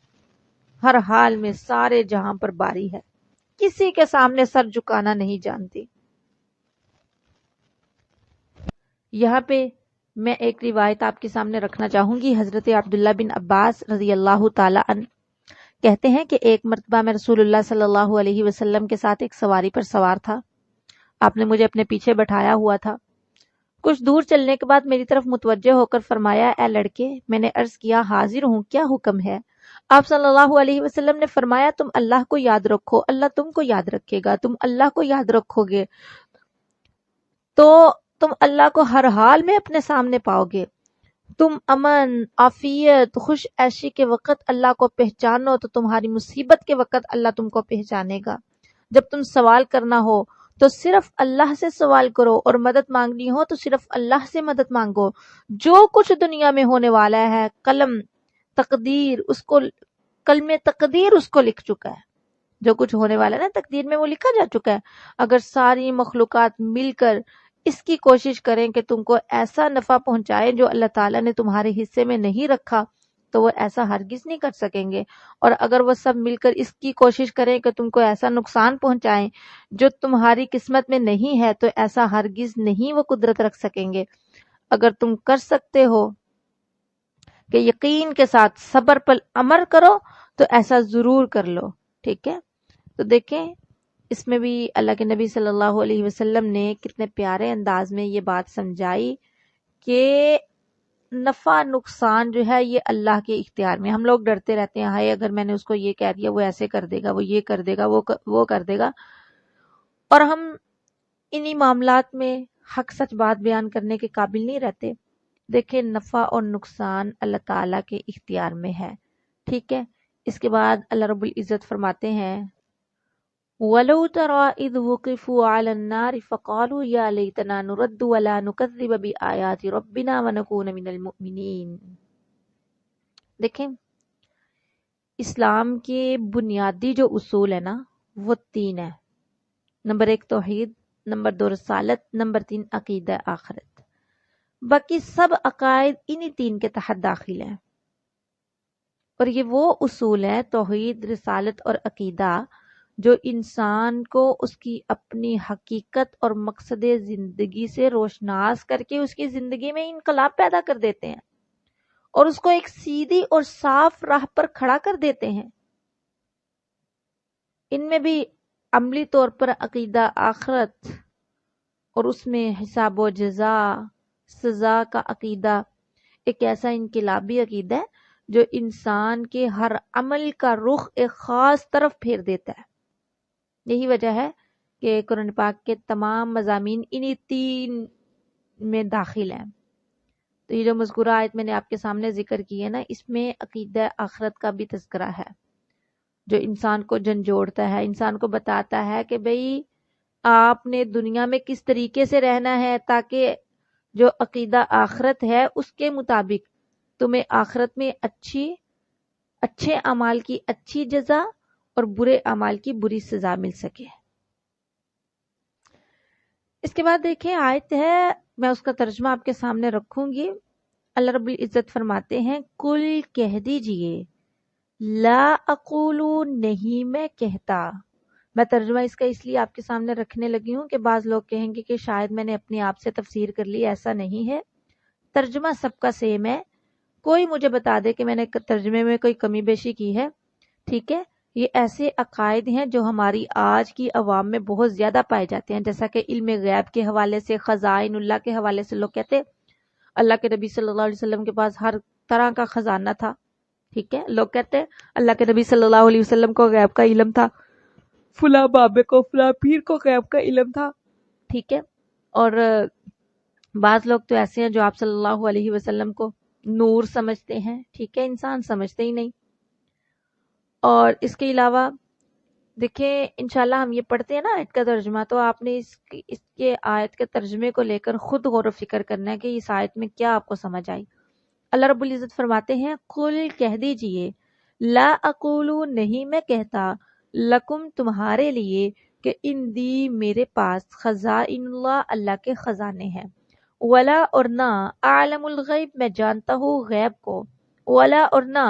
ہر حال میں سارے جہاں پر باری ہے، کسی کے سامنے سر جھکانا نہیں جانتی. یہاں پہ میں ایک روایت آپ کے سامنے رکھنا چاہوں گی. حضرت عبداللہ بن عباس رضی اللہ تعالی عنہ کہتے ہیں کہ ایک مرتبہ میں رسول اللہ صلی اللہ علیہ وسلم کے ساتھ ایک سواری پر سوار تھا. آپ نے مجھے اپنے پیچھے بٹھایا ہوا تھا. کچھ دور چلنے کے بعد میری طرف متوجہ ہو کر فرمایا اے لڑکے. میں نے عرض کیا حاضر ہوں، کیا حکم ہے؟ آپ صلی اللہ علیہ وسلم نے فرمایا تم اللہ کو یاد رکھو، اللہ تم کو یاد رکھے گا. تم اللہ کو یاد رکھو گے تو تم اللہ کو ہر حال میں اپنے سامنے پاؤ گے. تم امن، عافیت، خوش عیشی کے وقت اللہ کو پہچانو تو تمہاری مصیبت کے وقت اللہ تم کو پہچانے گا. جب تم سوال کرنا ہو تو صرف اللہ سے سوال کرو، اور مدد مانگنی ہو تو صرف اللہ سے مدد مانگو. جو کچھ دنیا میں ہونے والا ہے قلم تقدیر اس کو لکھ چکا ہے. جو کچھ ہونے والا ہے نا تقدیر میں وہ لکھا جا چکا ہے. اگر ساری مخلوقات مل کر اس کی کوشش کریں کہ تم کو ایسا نفع پہنچائے جو اللہ تعالیٰ نے تمہارے حصے میں نہیں رکھا تو وہ ایسا ہرگز نہیں کر سکیں گے. اور اگر وہ سب مل کر اس کی کوشش کریں کہ تم کو ایسا نقصان پہنچائیں جو تمہاری قسمت میں نہیں ہے تو ایسا ہرگز نہیں وہ قدرت رکھ سکیں گے. اگر تم کر سکتے ہو کہ یقین کے ساتھ صبر پر عمل کرو تو ایسا ضرور کر لو. ٹھیک ہے، تو دیکھیں اس میں بھی اللہ کے نبی صلی اللہ علیہ وسلم نے کتنے پیارے انداز میں یہ بات سمجھائی کہ نفع نقصان جو ہے یہ اللہ کے اختیار میں. ہم لوگ ڈرتے رہتے ہیں ہائے اگر میں نے اس کو یہ کہہ دیا وہ ایسے کر دے گا، وہ یہ کر دے گا، وہ کر دے گا، اور ہم انہی معاملات میں حق سچ بات بیان کرنے کے قابل نہیں رہتے. دیکھیں نفع اور نقصان اللہ تعالیٰ کے اختیار میں ہے. ٹھیک ہے، اس کے بعد اللہ رب العزت فرماتے ہیں وَلَوْ تَرَى إِذْ وُقِفُوا عَلَى النَّارِ فَقَالُوا يَا لَيْتَنَا نُرَدُّ وَلَا نُكَذِّبَ بِآيَاتِ رَبِّنَا وَنَكُونَ مِنَ الْمُؤْمِنِينَ. دیکھیں اسلام کے بنیادی جو اصول ہے نا وہ 3 ہیں. نمبر 1 توحید، نمبر 2 رسالت، نمبر 3 عقیدہ آخرت. باقی سب عقائد انہی 3 کے تحت داخل ہیں. اور یہ وہ اصول ہیں توحید، رسالت اور عقیدہ جو انسان کو اس کی اپنی حقیقت اور مقصد زندگی سے روشناس کر کے اس کی زندگی میں انقلاب پیدا کر دیتے ہیں اور اس کو ایک سیدھی اور صاف راہ پر کھڑا کر دیتے ہیں. ان میں بھی عملی طور پر عقیدہ آخرت اور اس میں حساب و جزا سزا کا عقیدہ ایک ایسا انقلابی عقیدہ ہے جو انسان کے ہر عمل کا رخ ایک خاص طرف پھیر دیتا ہے۔ یہی وجہ ہے کہ قرآن پاک کے تمام مضامین انہی تین میں داخل ہیں۔ تو یہ جو مذکورہ آیت میں نے آپ کے سامنے ذکر کی ہے نا، اس میں عقیدہ آخرت کا بھی تذکرہ ہے جو انسان کو جھنجھوڑتا ہے، انسان کو بتاتا ہے کہ بھئی آپ نے دنیا میں کس طریقے سے رہنا ہے تاکہ جو عقیدہ آخرت ہے اس کے مطابق تمہیں آخرت میں اچھے اعمال کی اچھی جزا اور برے اعمال کی بری سزا مل سکے۔ اس کے بعد دیکھیں آیت ہے، میں اس کا ترجمہ آپ کے سامنے رکھوں گی۔ اللہ رب العزت فرماتے ہیں کل کہہ دیجئے لا اقولو نہیں میں کہتا۔ میں ترجمہ اس کا اس لیے آپ کے سامنے رکھنے لگی ہوں کہ بعض لوگ کہیں گے کہ شاید میں نے اپنے آپ سے تفسیر کر لی، ایسا نہیں ہے، ترجمہ سب کا سیم ہے، کوئی مجھے بتا دے کہ میں نے ترجمے میں کوئی کمی بیشی کی ہے، ٹھیک ہے۔ یہ ایسے عقائد ہیں جو ہماری آج کی عوام میں بہت زیادہ پائے جاتے ہیں، جیسا کہ علم غیب کے حوالے سے، خزائن اللہ کے حوالے سے لوگ کہتے اللہ کے نبی صلی اللہ علیہ وسلم کے پاس ہر طرح کا خزانہ تھا، ٹھیک ہے۔ لوگ کہتے ہیں اللہ کے نبی صلی اللہ علیہ وسلم کو غیب کا علم تھا، فلاں بابے کو فلاں پیر کو غیب کا علم تھا، ٹھیک ہے۔ اور بعض لوگ تو ایسے ہیں جو آپ صلی اللہ علیہ وسلم کو نور سمجھتے ہیں، ٹھیک ہے، انسان سمجھتے ہی نہیں۔ اور اس کے علاوہ دیکھیں انشاءاللہ ہم یہ پڑھتے ہیں نا آیت کا ترجمہ، تو آپ نے اس کے آیت کے ترجمے کو لے کر خود غور و فکر کرنا ہے کہ اس آیت میں کیا آپ کو سمجھ آئی۔ اللہ رب العزت فرماتے ہیں قل کہہ دیجئے لا اقولو نہیں میں کہتا لکم تمہارے لیے کہ اندی میرے پاس خزائن اللہ اللہ کے خزانے ہیں، ولا اور نہ اعلم الغیب میں جانتا ہوں غیب کو، ولا اور نہ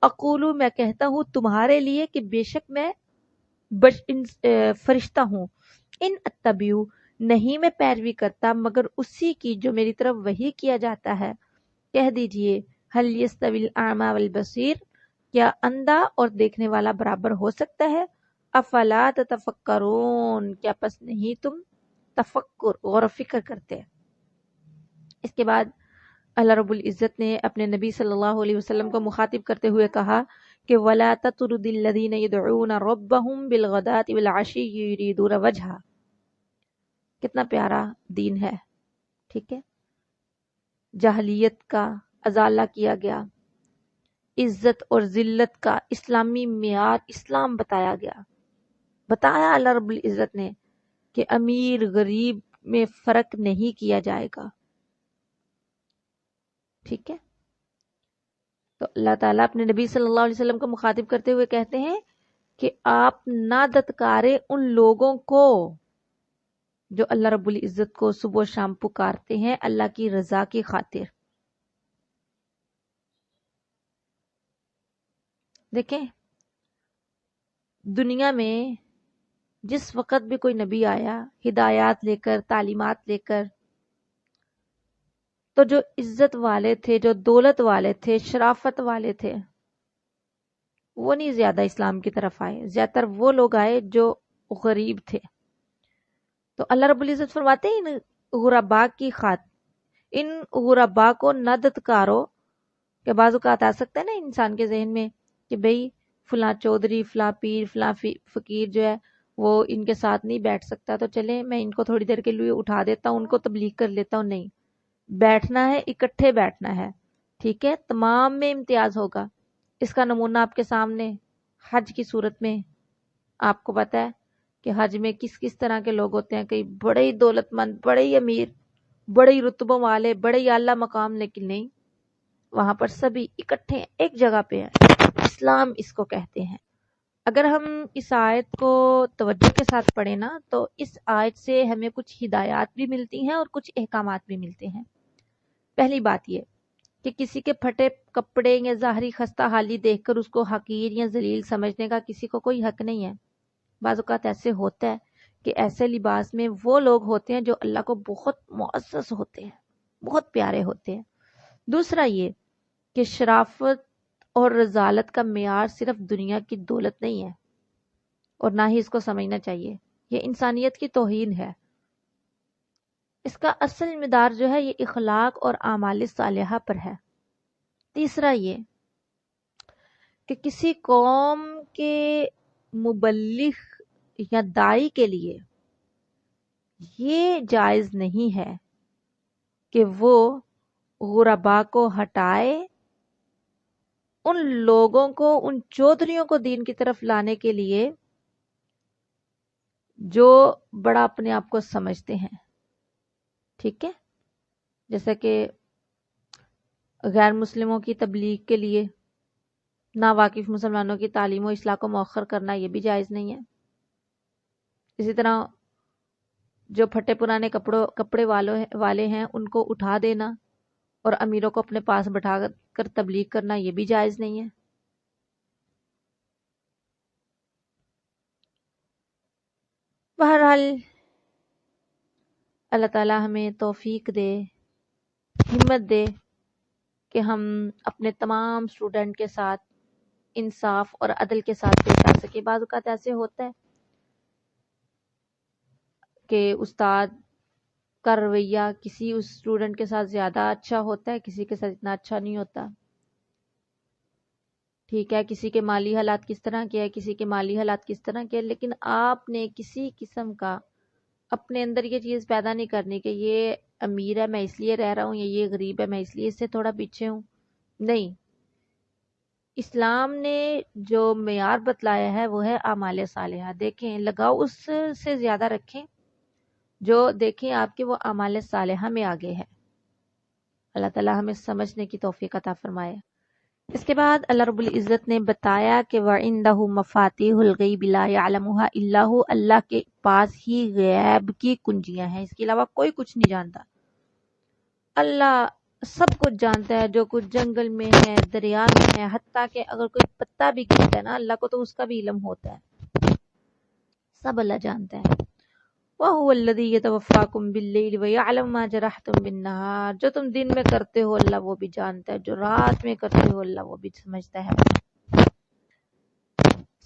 اقولو میں کہتا ہوں تمہارے لیے کہ بے شک میں فرشتہ ہوں، ان اتبعو نہیں میں پیروی کرتا مگر اسی کی جو میری طرف وحی کیا جاتا ہے۔ کہہ دیجئے هل يستوي الاعمى والبصیر، کیا اندھا اور دیکھنے والا برابر ہو سکتا ہے؟ افلا تتفکرون، کیا پس نہیں تم تفکر غور و فکر کرتے؟ اس کے بعد اللہ رب العزت نے اپنے نبی صلی اللہ علیہ وسلم کو مخاطب کرتے ہوئے کہا کہ وَلَا تَطْرُدِ الَّذِينَ يَدْعُونَ رَبَّهُمْ بِالْغَدَاةِ وَالْعَشِيِّ يُرِيدُونَ وَجْهَهُ۔ کتنا پیارا دین ہے، ٹھیک ہے۔ جاہلیت کا ازالہ کیا گیا، عزت اور ذلت کا اسلامی معیار اسلام بتایا گیا، بتایا اللہ رب العزت نے کہ امیر غریب میں فرق نہیں کیا جائے گا، ٹھیک ہے۔ تو اللہ تعالیٰ اپنے نبی صلی اللہ علیہ وسلم کو مخاطب کرتے ہوئے کہتے ہیں کہ آپ نہ دتکارے ان لوگوں کو جو اللہ رب العزت کو صبح و شام پکارتے ہیں اللہ کی رضا کی خاطر۔ دیکھیں دنیا میں جس وقت بھی کوئی نبی آیا ہدایات لے کر، تعلیمات لے کر، تو جو عزت والے تھے، جو دولت والے تھے، شرافت والے تھے، وہ نہیں زیادہ اسلام کی طرف آئے، زیادہ تر وہ لوگ آئے جو غریب تھے۔ تو اللہ رب العزت فرماتے ہیں ان غرباء کی ان غرباء کو نہ دتکارو، کہ بعض اوقات آ سکتا ہے نا انسان کے ذہن میں کہ بھئی فلاں چودھری، فلاں پیر، فلاں فقیر جو ہے وہ ان کے ساتھ نہیں بیٹھ سکتا، تو چلیں میں ان کو تھوڑی دیر کے لیے اٹھا دیتا ہوں، ان کو تبلیغ کر لیتا ہوں۔ نہیں، بیٹھنا ہے، اکٹھے بیٹھنا ہے، ٹھیک ہے، تمام میں امتیاز ہوگا۔ اس کا نمونہ آپ کے سامنے حج کی صورت میں آپ کو پتہ ہے کہ حج میں کس کس طرح کے لوگ ہوتے ہیں، کئی بڑے ہی دولت مند، بڑے ہی امیر، بڑے ہی رتبوں والے، بڑے ہی اعلیٰ مقام، لیکن نہیں، وہاں پر سبھی اکٹھے ایک جگہ پہ ہیں۔ اسلام اس کو کہتے ہیں۔ اگر ہم اس آیت کو توجہ کے ساتھ پڑھیں نا تو اس آیت سے ہمیں کچھ ہدایات بھی ملتی ہیں اور کچھ احکامات بھی ملتے ہیں۔ پہلی بات یہ کہ کسی کے پھٹے کپڑے یا ظاہری خستہ حالی دیکھ کر اس کو حقیر یا ذلیل سمجھنے کا کسی کو کوئی حق نہیں ہے۔ بعض اوقات ایسے ہوتا ہے کہ ایسے لباس میں وہ لوگ ہوتے ہیں جو اللہ کو بہت معزز ہوتے ہیں، بہت پیارے ہوتے ہیں۔ دوسرا یہ کہ شرافت اور رذالت کا معیار صرف دنیا کی دولت نہیں ہے، اور نہ ہی اس کو سمجھنا چاہیے. یہ انسانیت کی توہین ہے. اس کا اصل مدار جو ہے یہ اخلاق اور اعمال صالحہ پر ہے. تیسرا یہ کہ کسی قوم کے مبلغ یا داعی کے لیے یہ جائز نہیں ہے کہ وہ غربا کو ہٹائے، ان لوگوں کو، ان چودھریوں کو دین کی طرف لانے کے لیے جو بڑا اپنے آپ کو سمجھتے ہیں. ٹھیک ہے، جیسا کہ غیر مسلموں کی تبلیغ کے لیے ناواقف مسلمانوں کی تعلیم و اصلاح کو مؤخر کرنا، یہ بھی جائز نہیں ہے. اسی طرح جو پھٹے پرانے کپڑے والے ہیں ان کو اٹھا دینا اور امیروں کو اپنے پاس بٹھا کر تبلیغ کرنا، یہ بھی جائز نہیں ہے. بہرحال اللہ تعالی ہمیں توفیق دے، ہمت دے کہ ہم اپنے تمام اسٹوڈنٹ کے ساتھ انصاف اور عدل کے ساتھ پیش آ سکے. بعض اوقات ایسے ہوتا ہے کہ استاد کا رویہ کسی اس اسٹوڈنٹ کے ساتھ زیادہ اچھا ہوتا ہے، کسی کے ساتھ اتنا اچھا نہیں ہوتا. ٹھیک ہے، کسی کے مالی حالات کس طرح کے ہے، کسی کے مالی حالات کس طرح کے ہے، لیکن آپ نے کسی قسم کا اپنے اندر یہ چیز پیدا نہیں کرنی کہ یہ امیر ہے میں اس لیے رہ رہا ہوں، یا یہ غریب ہے میں اس لیے اس سے تھوڑا پیچھے ہوں. نہیں، اسلام نے جو معیار بتلایا ہے وہ ہے اعمال صالحہ. دیکھیں، لگاؤ اس سے زیادہ رکھیں جو دیکھیں آپ کے وہ اعمال صالحہ میں آگے ہے. اللہ تعالی ہمیں سمجھنے کی توفیق عطا فرمائے. اس کے بعد اللہ رب العزت نے بتایا کہ وَعِندَهُ مَفَاتِيحُ الْغَيْبِ لَا يَعْلَمُهَا إِلَّا هُوَ، اللہ کے پاس ہی غیب کی کنجیاں ہیں، اس کے علاوہ کوئی کچھ نہیں جانتا. اللہ سب کچھ جانتا ہے، جو کچھ جنگل میں ہے، دریا میں ہے، حتیٰ کہ اگر کوئی پتا بھی گرتا ہے نا، اللہ کو تو اس کا بھی علم ہوتا ہے. سب اللہ جانتا ہے. وَهُوَ الَّذِي يَتَوَفَّاكُم بِاللَّيْلِ وَيَعْلَمُ مَا جَرَحْتُم بِالنَّهَارِ، جو تم دن میں کرتے ہو اللہ وہ بھی جانتا ہے، جو رات میں کرتے ہو اللہ وہ بھی سمجھتا ہے.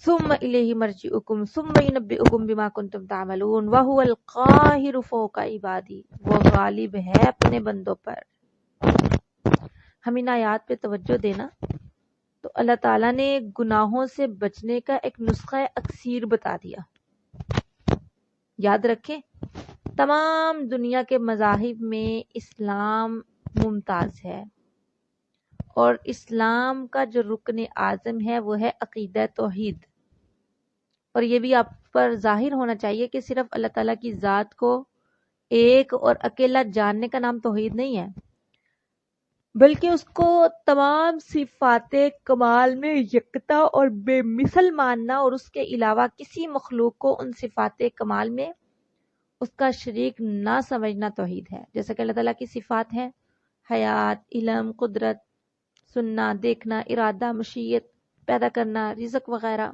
ثُمَّ إِلَيْهِ مَرْجِعُكُمْ ثُمَّ يُنَبِّئُكُم بِمَا كُنتُمْ تَعْمَلُونَ وَهُوَ الْقَاهِرُ فَوْقَ عِبَادِهِ، وہ غالب ہے اپنے بندوں پر. ہم ان آیات پہ توجہ دینا تو اللہ تعالیٰ نے گناہوں سے بچنے کا ایک نسخہ اکسیر بتا دیا. یاد رکھیں، تمام دنیا کے مذاہب میں اسلام ممتاز ہے، اور اسلام کا جو رکن اعظم ہے وہ ہے عقیدہ توحید. اور یہ بھی آپ پر ظاہر ہونا چاہیے کہ صرف اللہ تعالیٰ کی ذات کو ایک اور اکیلا جاننے کا نام توحید نہیں ہے، بلکہ اس کو تمام صفات کمال میں یکتا اور بے مثل ماننا، اور اس کے علاوہ کسی مخلوق کو ان صفات کمال میں اس کا شریک نہ سمجھنا توحید ہے. جیسا کہ اللہ تعالیٰ کی صفات ہیں حیات، علم، قدرت، سننا، دیکھنا، ارادہ، مشیت، پیدا کرنا، رزق وغیرہ.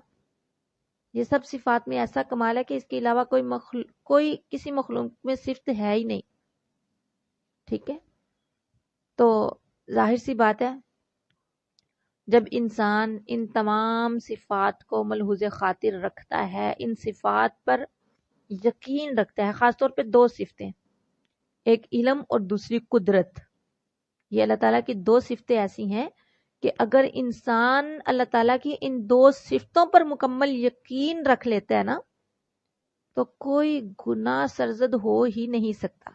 یہ سب صفات میں ایسا کمال ہے کہ اس کے علاوہ کوئی کسی مخلوق میں صفت ہے ہی نہیں. ٹھیک ہے، تو ظاہر سی بات ہے جب انسان ان تمام صفات کو ملحوظ خاطر رکھتا ہے، ان صفات پر یقین رکھتا ہے، خاص طور پہ دو صفتیں، ایک علم اور دوسری قدرت. یہ اللہ تعالیٰ کی دو صفتیں ایسی ہیں کہ اگر انسان اللہ تعالیٰ کی ان دو صفتوں پر مکمل یقین رکھ لیتا ہے نا، تو کوئی گناہ سرزد ہو ہی نہیں سکتا.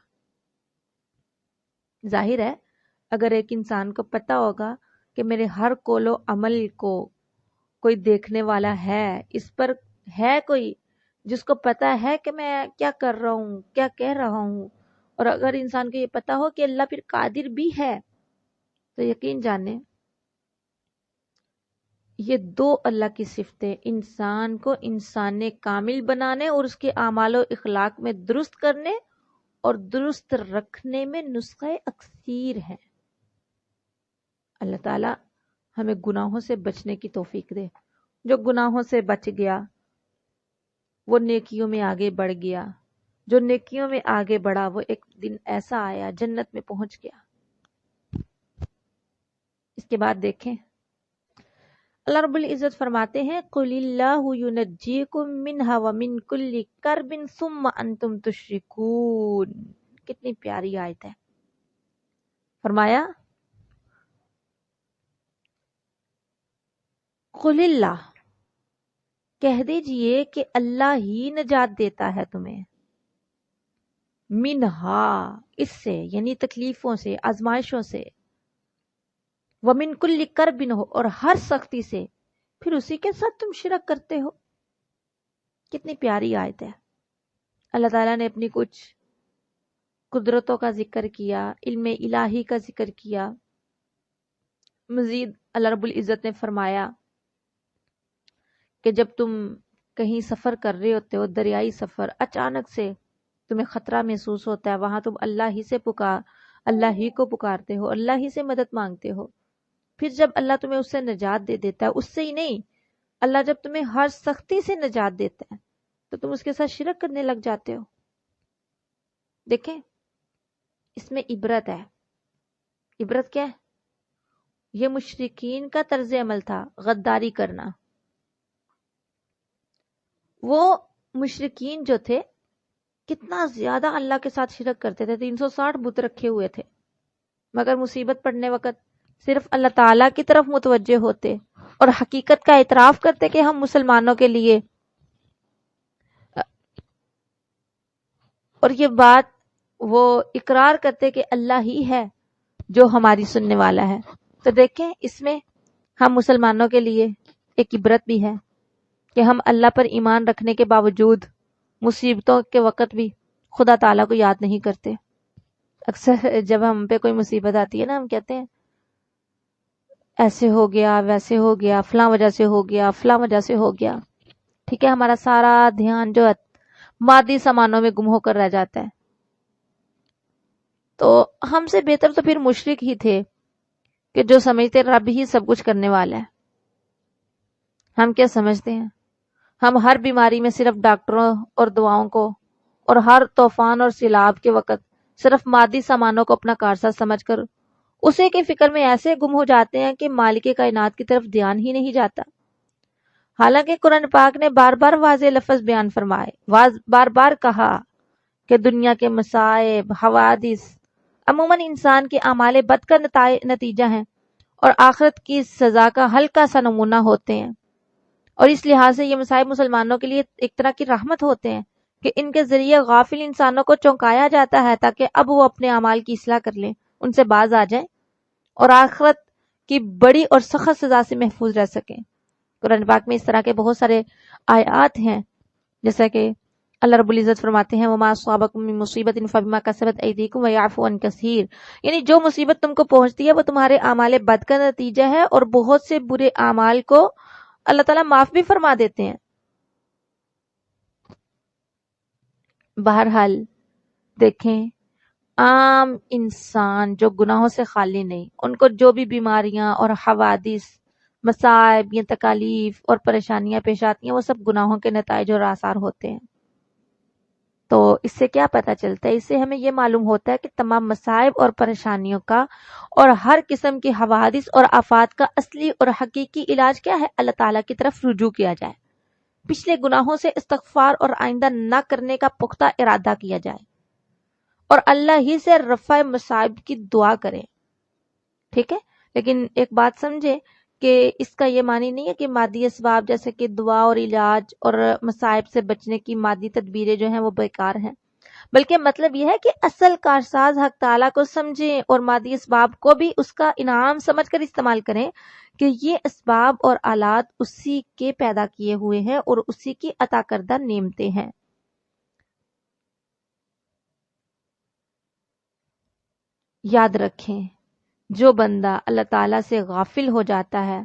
ظاہر ہے اگر ایک انسان کو پتا ہوگا کہ میرے ہر قول و عمل کو کوئی دیکھنے والا ہے، اس پر ہے کوئی جس کو پتا ہے کہ میں کیا کر رہا ہوں، کیا کہہ رہا ہوں، اور اگر انسان کو یہ پتا ہو کہ اللہ پھر قادر بھی ہے، تو یقین جانے یہ دو اللہ کی صفتیں انسان کو انسان کامل بنانے اور اس کے اعمال و اخلاق میں درست کرنے اور درست رکھنے میں نسخہ اکسیر ہیں. اللہ تعالی ہمیں گناہوں سے بچنے کی توفیق دے. جو گناہوں سے بچ گیا وہ نیکیوں میں آگے بڑھ گیا، جو نیکیوں میں آگے بڑھا وہ ایک دن ایسا آیا جنت میں پہنچ گیا. اس کے بعد دیکھیں اللہ رب العزت فرماتے ہیں قُلِ اللَّهُ يُنَجِّيكُم مِّنْهَا وَمِن كُلِّ كَرْبٍ ثُمَّ أَنْتُمْ تُشْرِكُونَ. کتنی پیاری آیت ہے. فرمایا قُلِ اللَّهُ، کہہ دیجئے کہ اللہ ہی نجات دیتا ہے تمہیں، منہا، اس سے یعنی تکلیفوں سے، آزمائشوں سے، ومن کل کرب ہو، اور ہر سختی سے، پھر اسی کے ساتھ تم شرک کرتے ہو. کتنی پیاری آیت ہے. اللہ تعالیٰ نے اپنی کچھ قدرتوں کا ذکر کیا، علم الہی کا ذکر کیا. مزید اللہ رب العزت نے فرمایا کہ جب تم کہیں سفر کر رہے ہوتے ہو، دریائی سفر، اچانک سے تمہیں خطرہ محسوس ہوتا ہے، وہاں تم اللہ ہی کو پکارتے ہو، اللہ ہی سے مدد مانگتے ہو. پھر جب اللہ تمہیں اس سے نجات دے دیتا ہے، اس سے ہی نہیں، اللہ جب تمہیں ہر سختی سے نجات دیتا ہے تو تم اس کے ساتھ شرک کرنے لگ جاتے ہو. دیکھیں اس میں عبرت ہے. عبرت کیا ہے؟ یہ مشرکین کا طرز عمل تھا، غداری کرنا. وہ مشرکین جو تھے کتنا زیادہ اللہ کے ساتھ شرک کرتے تھے، 360 بت رکھے ہوئے تھے، مگر مصیبت پڑنے وقت صرف اللہ تعالیٰ کی طرف متوجہ ہوتے اور حقیقت کا اعتراف کرتے کہ ہم مسلمانوں کے لیے، اور یہ بات وہ اقرار کرتے کہ اللہ ہی ہے جو ہماری سننے والا ہے. تو دیکھیں اس میں ہم مسلمانوں کے لیے ایک عبرت بھی ہے کہ ہم اللہ پر ایمان رکھنے کے باوجود مصیبتوں کے وقت بھی خدا تعالیٰ کو یاد نہیں کرتے. اکثر جب ہم پہ کوئی مصیبت آتی ہے نا، ہم کہتے ہیں ایسے ہو گیا، ویسے ہو گیا، فلاں وجہ سے ہو گیا، فلاں وجہ سے ہو گیا. ٹھیک ہے، ہمارا سارا دھیان جو ہے مادی سامانوں میں گم ہو کر رہ جاتا ہے. تو ہم سے بہتر تو پھر مشرک ہی تھے کہ جو سمجھتے رب ہی سب کچھ کرنے والا ہے. ہم کیا سمجھتے ہیں؟ ہم ہر بیماری میں صرف ڈاکٹروں اور دواؤں کو، اور ہر طوفان اور سیلاب کے وقت صرف مادی سامانوں کو اپنا کارساز سمجھ کر اسے کی فکر میں ایسے گم ہو جاتے ہیں کہ مالک کائنات کی طرف دھیان ہی نہیں جاتا. حالانکہ قرآن پاک نے بار بار واضح لفظ بیان فرمائے، بار بار کہا کہ دنیا کے مصائب، حوادث عموماً انسان کے اعمال بد کا نتیجہ ہیں اور آخرت کی سزا کا ہلکا سا نمونہ ہوتے ہیں. اور اس لحاظ سے یہ مصائب مسلمانوں کے لیے ایک طرح کی رحمت ہوتے ہیں کہ ان کے ذریعے غافل انسانوں کو چونکایا جاتا ہے تاکہ اب وہ اپنے اعمال کی اصلاح کر لیں، ان سے باز آ جائیں اور آخرت کی بڑی اور سخت سزا سے محفوظ رہ سکیں. قرآن پاک میں اس طرح کے بہت سارے آیات ہیں، جیسا کہ اللہ رب العزت فرماتے ہیں وَمَا أَصَابَكُم مِّن مُّصِيبَةٍ فَبِمَا كَسَبَتْ أَيْدِيكُمْ وَيَعْفُو عَن كَثِيرٍ. یعنی جو مصیبت تم کو پہنچتی ہے وہ تمہارے اعمال بد کا نتیجہ ہے، اور بہت سے برے اعمال کو اللہ تعالیٰ معاف بھی فرما دیتے ہیں. بہرحال دیکھیں، عام انسان جو گناہوں سے خالی نہیں، ان کو جو بھی بیماریاں اور حوادث، مصائب یا تکالیف اور پریشانیاں پیش آتی ہیں، وہ سب گناہوں کے نتائج اور آثار ہوتے ہیں. تو اس سے کیا پتہ چلتا ہے؟ اس سے ہمیں یہ معلوم ہوتا ہے کہ تمام مصائب اور پریشانیوں کا اور ہر قسم کی حوادث اور آفات کا اصلی اور حقیقی علاج کیا ہے؟ اللہ تعالیٰ کی طرف رجوع کیا جائے، پچھلے گناہوں سے استغفار اور آئندہ نہ کرنے کا پختہ ارادہ کیا جائے، اور اللہ ہی سے رفع مصائب کی دعا کریں. ٹھیک ہے، لیکن ایک بات سمجھے کہ اس کا یہ معنی نہیں ہے کہ مادی اسباب جیسے کہ دعا اور علاج اور مصائب سے بچنے کی مادی تدبیریں جو ہیں وہ بیکار ہیں، بلکہ مطلب یہ ہے کہ اصل کارساز حق تعالیٰ کو سمجھیں اور مادی اسباب کو بھی اس کا انعام سمجھ کر استعمال کریں کہ یہ اسباب اور آلات اسی کے پیدا کیے ہوئے ہیں اور اسی کی عطا کردہ نعمتیں ہیں. یاد رکھیں، جو بندہ اللہ تعالیٰ سے غافل ہو جاتا ہے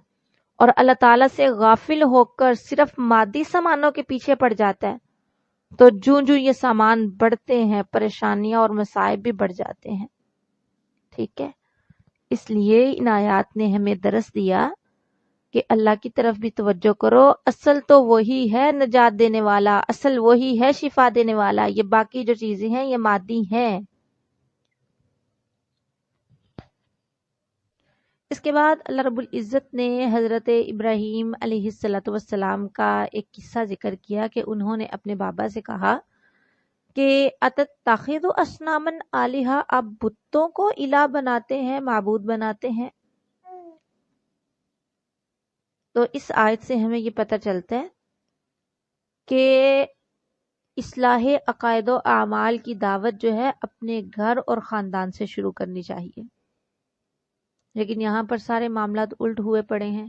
اور اللہ تعالیٰ سے غافل ہو کر صرف مادی سامانوں کے پیچھے پڑ جاتا ہے تو جوں جوں یہ سامان بڑھتے ہیں پریشانیاں اور مصائب بھی بڑھ جاتے ہیں. ٹھیک ہے، اس لیے ان آیات نے ہمیں درس دیا کہ اللہ کی طرف بھی توجہ کرو. اصل تو وہی ہے نجات دینے والا، اصل وہی ہے شفا دینے والا. یہ باقی جو چیزیں ہیں یہ مادی ہیں. اس کے بعد اللہ رب العزت نے حضرت ابراہیم علیہ السلام کا ایک قصہ ذکر کیا کہ انہوں نے اپنے بابا سے کہا کہ اتتخذ اصناما آلہہ، آپ بتوں کو الہ بناتے ہیں، معبود بناتے ہیں۔ تو اس آیت سے ہمیں یہ پتہ چلتا ہے کہ اصلاح عقائد و اعمال کی دعوت جو ہے اپنے گھر اور خاندان سے شروع کرنی چاہیے، لیکن یہاں پر سارے معاملات الٹ ہوئے پڑے ہیں۔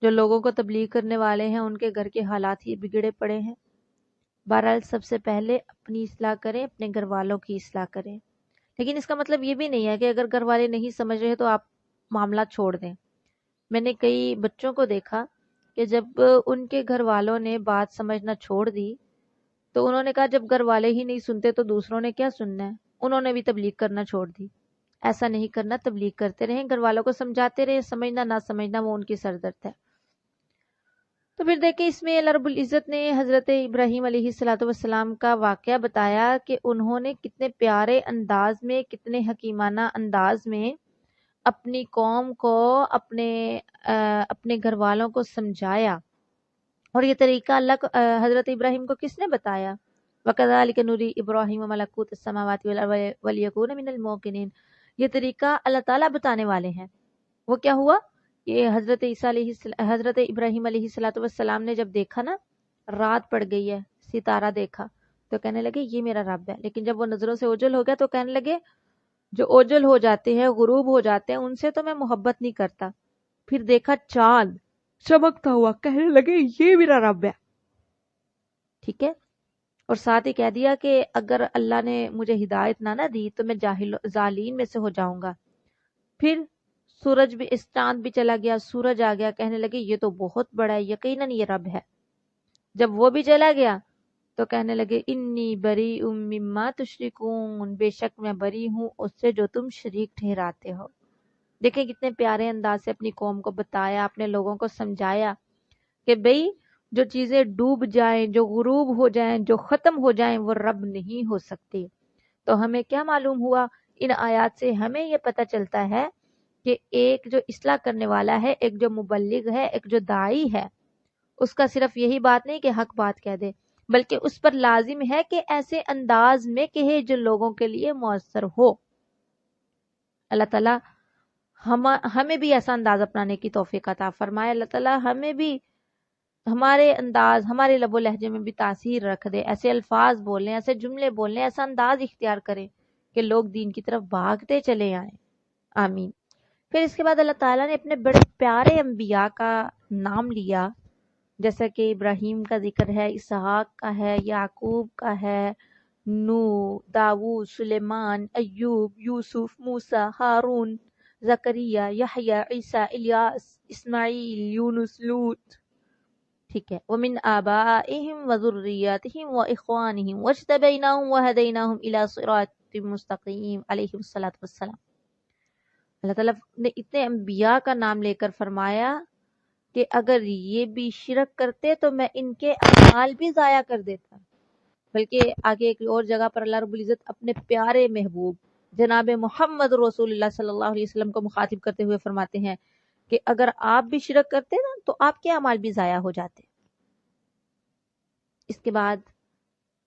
جو لوگوں کو تبلیغ کرنے والے ہیں ان کے گھر کے حالات ہی بگڑے پڑے ہیں۔ بہرحال سب سے پہلے اپنی اصلاح کریں، اپنے گھر والوں کی اصلاح کریں، لیکن اس کا مطلب یہ بھی نہیں ہے کہ اگر گھر والے نہیں سمجھ رہے تو آپ معاملات چھوڑ دیں۔ میں نے کئی بچوں کو دیکھا کہ جب ان کے گھر والوں نے بات سمجھنا چھوڑ دی تو انہوں نے کہا جب گھر والے ہی نہیں سنتے تو دوسروں نے کیا سننا ہے، انہوں نے بھی تبلیغ کرنا چھوڑ دی۔ ایسا نہیں کرنا، تبلیغ کرتے رہیں، گھر والوں کو سمجھاتے رہے، سمجھنا نہ سمجھنا وہ ان کی سردرد ہے۔ تو پھر دیکھیں اس میں اللہ رب العزت نے حضرت ابراہیم علیہ السلام کا واقعہ بتایا کہ انہوں نے کتنے پیارے انداز میں، کتنے حکیمانہ انداز میں اپنی قوم کو، اپنے گھر والوں کو سمجھایا۔ اور یہ طریقہ حضرت ابراہیم کو کس نے بتایا؟ وَكَذَلِكَ نُرِي إِبْرَاهِيمَ مَلَكُوتَ السَّمَاوَاتِ وَالْأَرْضِ وَلِيَكُونَ مِنَ الْمُوقِنِينَ۔ یہ طریقہ اللہ تعالیٰ بتانے والے ہیں۔ وہ کیا ہوا؟ یہ حضرت ابراہیم علیہ السلام نے جب دیکھا نا، رات پڑ گئی ہے، ستارہ دیکھا تو کہنے لگے یہ میرا رب ہے، لیکن جب وہ نظروں سے اوجھل ہو گیا تو کہنے لگے جو اوجھل ہو جاتے ہیں، غروب ہو جاتے ہیں، ان سے تو میں محبت نہیں کرتا۔ پھر دیکھا چاند چمکتا ہوا، کہنے لگے یہ میرا رب ہے۔ ٹھیک ہے، اور ساتھ ہی کہہ دیا کہ اگر اللہ نے مجھے ہدایت نہ دی تو میں ظالمین میں سے ہو جاؤں گا۔ پھر سورج بھی، اس چاند بھی چلا گیا، سورج آ گیا، کہنے لگے یہ تو بہت بڑا ہے، یقیناً یہ رب ہے۔ جب وہ بھی چلا گیا تو کہنے لگے انی بریء مما تشرکون، بے شک میں بری ہوں اس سے جو تم شریک ٹھہراتے ہو۔ دیکھیں کتنے پیارے انداز سے اپنی قوم کو بتایا، اپنے لوگوں کو سمجھایا کہ بھئی جو چیزیں ڈوب جائیں، جو غروب ہو جائیں، جو ختم ہو جائیں، وہ رب نہیں ہو سکتی۔ تو ہمیں کیا معلوم ہوا؟ ان آیات سے ہمیں یہ پتہ چلتا ہے کہ ایک جو اصلاح کرنے والا ہے، ایک جو مبلغ ہے، ایک جو داعی ہے، اس کا صرف یہی بات نہیں کہ حق بات کہہ دے، بلکہ اس پر لازم ہے کہ ایسے انداز میں کہے جو لوگوں کے لیے مؤثر ہو۔ اللہ تعالیٰ ہمیں بھی ایسا انداز اپنانے کی توفیق عطا فرمائے۔ اللہ تعالیٰ ہمیں بھی ہمارے انداز، ہمارے لب و لہجے میں بھی تاثیر رکھ دے، ایسے الفاظ بولیں، ایسے جملے بولیں، ایسا انداز اختیار کریں کہ لوگ دین کی طرف بھاگتے چلے آئیں۔ آمین۔ پھر اس کے بعد اللہ تعالیٰ نے اپنے بڑے پیارے انبیاء کا نام لیا، جیسا کہ ابراہیم کا ذکر ہے، اسحاق کا ہے، یعقوب کا ہے، نوح، داؤد، سلیمان، ایوب، یوسف، موسیٰ، ہارون، زکریا، یحییٰ، عیسیٰ، الیاس، اسماعیل، یونس، لوط۔ ٹھیک ہے، وَمِنْ آبَائِهِمْ وَذُرِّيَّاتِهِمْ وَإِخْوَانِهِمْ وَاجْتَبَيْنَاهُمْ وَهَدَيْنَاهُمْ إِلَىٰ صِرَاطٍ مُّسْتَقِيمٍ علیہم الصلاۃ والسلام۔ اللہ تعالیٰ نے اتنے انبیاء کا نام لے کر فرمایا کہ اگر یہ بھی شرک کرتے تو میں ان کے اعمال بھی ضائع کر دیتا۔ بلکہ آگے ایک اور جگہ پر اللہ رب العزت اپنے پیارے محبوب جناب محمد رسول اللہ صلی اللہ علیہ وسلم کو مخاطب کرتے ہوئے فرماتے ہیں کہ اگر آپ بھی شرک کرتے نا تو آپ کے اعمال بھی ضائع ہو جاتے۔ اس کے بعد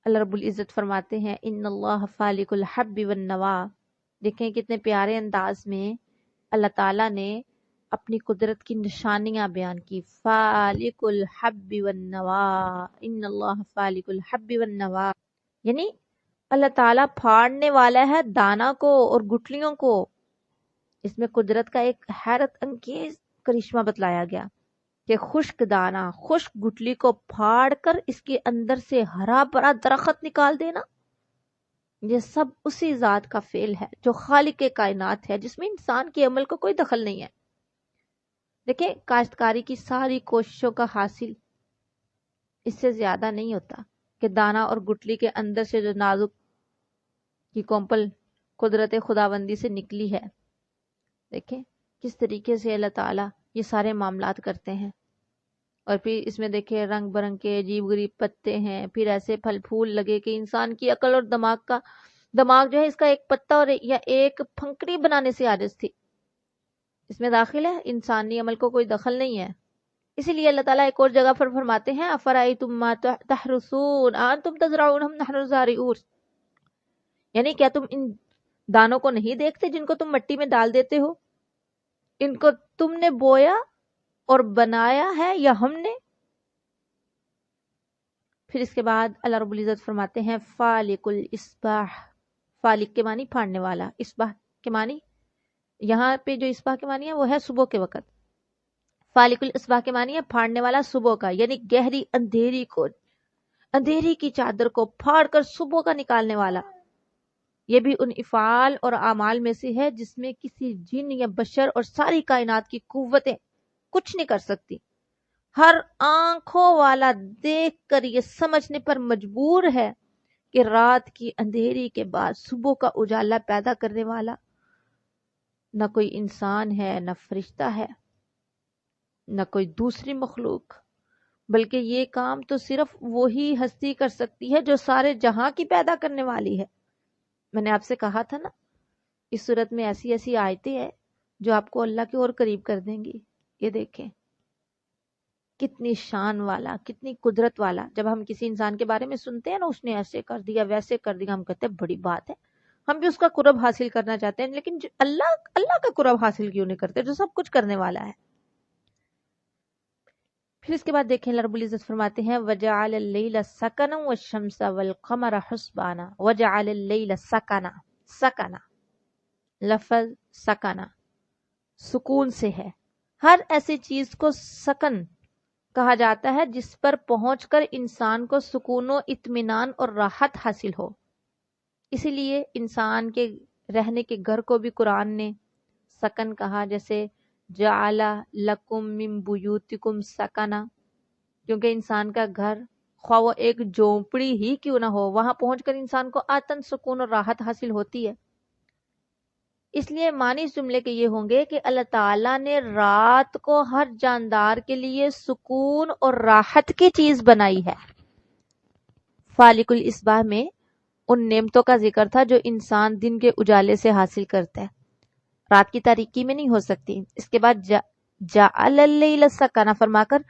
اللہ رب العزت فرماتے ہیں ان اللہ فالق الحب والنوا۔ دیکھیں کتنے پیارے انداز میں اللہ تعالیٰ نے اپنی قدرت کی نشانیاں بیان کی۔ فالق الحب والنوا، ان اللہ فالق الحب والنوا، یعنی اللہ تعالیٰ پھاڑنے والا ہے دانا کو اور گٹلیوں کو۔ اس میں قدرت کا ایک حیرت انگیز کرشمہ بتلایا گیا کہ خشک دانا، خشک گٹلی کو پھاڑ کر اس کے اندر سے ہرا بھرا درخت نکال دینا، یہ سب اسی ذات کا فعل ہے جو خالق کائنات ہے، جس میں انسان کے عمل کو کوئی دخل نہیں ہے۔ دیکھیں کاشتکاری کی ساری کوششوں کا حاصل اس سے زیادہ نہیں ہوتا کہ دانا اور گٹلی کے اندر سے جو نازک کی کومپل قدرت خداوندی سے نکلی ہے، دیکھیں کس طریقے سے اللہ تعالیٰ یہ سارے معاملات کرتے ہیں۔ اور پھر اس میں دیکھیں رنگ برنگ کے عجیب غریب پتے ہیں، پھر ایسے پھل پھول لگے کہ انسان کی عقل اور دماغ جو ہے اس کا ایک پتا اور یا ایک پھنکڑی بنانے سے عاجز تھی۔ اس میں داخل ہے، انسانی عمل کو کوئی دخل نہیں ہے. اسی لیے اللہ تعالیٰ ایک اور جگہ پر فرماتے ہیں افرأیتم ما تحرثون انتم تزرعون ام نحن الزارعون، یعنی کیا تم ان دانوں کو نہیں دیکھتے جن کو تم مٹی میں ڈال دیتے ہو؟ ان کو تم نے بویا اور بنایا ہے یا ہم نے؟ پھر اس کے بعد اللہ رب العزت فرماتے ہیں فالق الاصباح، فالق کے معنی پھاڑنے والا، اصباح کے معنی یہاں پہ جو اصباح کے معنی ہے وہ ہے صبح کے وقت. فالق الاصباح کے معنی ہے پھاڑنے والا صبح کا، یعنی گہری اندھیری کی چادر کو پھاڑ کر صبح کا نکالنے والا. یہ بھی ان افعال اور اعمال میں سے ہے جس میں کسی جن یا بشر اور ساری کائنات کی قوتیں کچھ نہیں کر سکتی. ہر آنکھوں والا دیکھ کر یہ سمجھنے پر مجبور ہے کہ رات کی اندھیری کے بعد صبح کا اجالا پیدا کرنے والا نہ کوئی انسان ہے، نہ فرشتہ ہے، نہ کوئی دوسری مخلوق، بلکہ یہ کام تو صرف وہی ہستی کر سکتی ہے جو سارے جہاں کی پیدا کرنے والی ہے. میں نے آپ سے کہا تھا نا، اس صورت میں ایسی ایسی آیتیں ہیں جو آپ کو اللہ کے اور قریب کر دیں گی. یہ دیکھیں کتنی شان والا، کتنی قدرت والا. جب ہم کسی انسان کے بارے میں سنتے ہیں نا اس نے ایسے کر دیا ویسے کر دیا، ہم کہتے ہیں بڑی بات ہے، ہم بھی اس کا قرب حاصل کرنا چاہتے ہیں، لیکن اللہ کا قرب حاصل کیوں نہیں کرتے جو سب کچھ کرنے والا ہے. پھر اس کے بعد دیکھیں اللہ رب العزت فرماتے ہیں وَجَعَلَ اللَّيْلَ سَكَنًا وَالشَّمْسَ وَالْقَمَرَ حُسْبَانًا. وَجَعَلَ اللَّيْلَ سَكَنًا، لفظ سکنا سکون سے ہے. ہر ایسی چیز کو سکن کہا جاتا ہے جس پر پہنچ کر انسان کو سکون و اطمینان اور راحت حاصل ہو. اسی لیے انسان کے رہنے کے گھر کو بھی قرآن نے سکن کہا، جیسے جعل لکم من بیوتکم سکنا، کیونکہ انسان کا گھر خواہ وہ ایک جھونپڑی ہی کیوں نہ ہو، وہاں پہنچ کر انسان کو آتن سکون اور راحت حاصل ہوتی ہے. اس لیے معنی اس جملے کے یہ ہوں گے کہ اللہ تعالیٰ نے رات کو ہر جاندار کے لیے سکون اور راحت کی چیز بنائی ہے. فالق الاصباح میں ان نعمتوں کا ذکر تھا جو انسان دن کے اجالے سے حاصل کرتا ہے، رات کی تاریکی میں نہیں ہو سکتی. اس کے بعد جعل اللیل سکنا فرما کر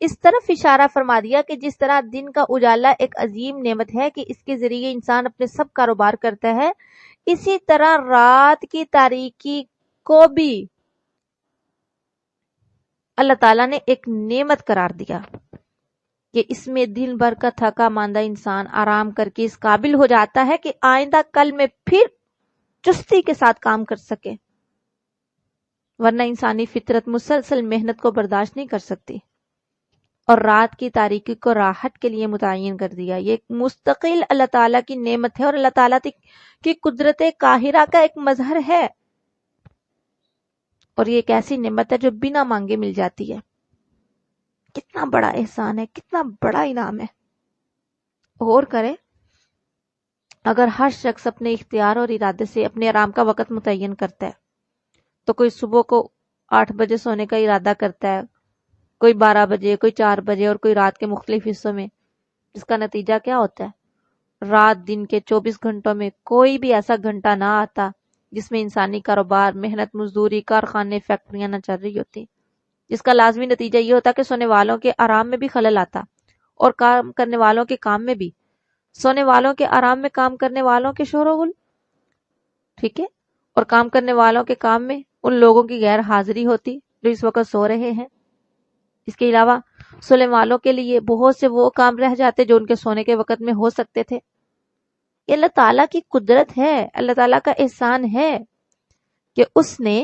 اس طرف اشارہ فرما دیا کہ جس طرح دن کا اجالا ایک عظیم نعمت ہے کہ اس کے ذریعے انسان اپنے سب کاروبار کرتا ہے، اسی طرح رات کی تاریکی کو بھی اللہ تعالیٰ نے ایک نعمت قرار دیا کہ اس میں دن بھر کا تھکا ماندہ انسان آرام کر کے اس قابل ہو جاتا ہے کہ آئندہ کل میں پھر چستی کے ساتھ کام کر سکے، ورنہ انسانی فطرت مسلسل محنت کو برداشت نہیں کر سکتی. اور رات کی تاریکی کو راحت کے لیے متعین کر دیا. یہ ایک مستقل اللہ تعالیٰ کی نعمت ہے اور اللہ تعالیٰ کی قدرت قاہرہ کا ایک مظہر ہے، اور یہ ایک ایسی نعمت ہے جو بنا مانگے مل جاتی ہے. کتنا بڑا احسان ہے، کتنا بڑا انعام ہے. غور کریں، اگر ہر شخص اپنے اختیار اور ارادے سے اپنے آرام کا وقت متعین کرتا ہے، تو کوئی صبح کو 8 بجے سونے کا ارادہ کرتا ہے، کوئی 12 بجے، کوئی 4 بجے، اور کوئی رات کے مختلف حصوں میں، جس کا نتیجہ کیا ہوتا ہے؟ رات دن کے 24 گھنٹوں میں کوئی بھی ایسا گھنٹہ نہ آتا جس میں انسانی کاروبار، محنت مزدوری، کارخانے، فیکٹریاں نہ چل رہی ہوتی، جس کا لازمی نتیجہ یہ ہوتا کہ سونے والوں کے آرام میں بھی خلل آتا، اور کام کرنے والوں کے کام میں بھی. سونے والوں کے آرام میں کام کرنے والوں کے شور و غل، ٹھیک ہے، اور کام کرنے والوں کے کام میں ان لوگوں کی غیر حاضری ہوتی جو اس وقت سو رہے ہیں. اس کے علاوہ سونے والوں کے لیے بہت سے وہ کام رہ جاتے جو ان کے سونے کے وقت میں ہو سکتے تھے. یہ اللہ تعالیٰ کی قدرت ہے، اللہ تعالیٰ کا احسان ہے کہ اس نے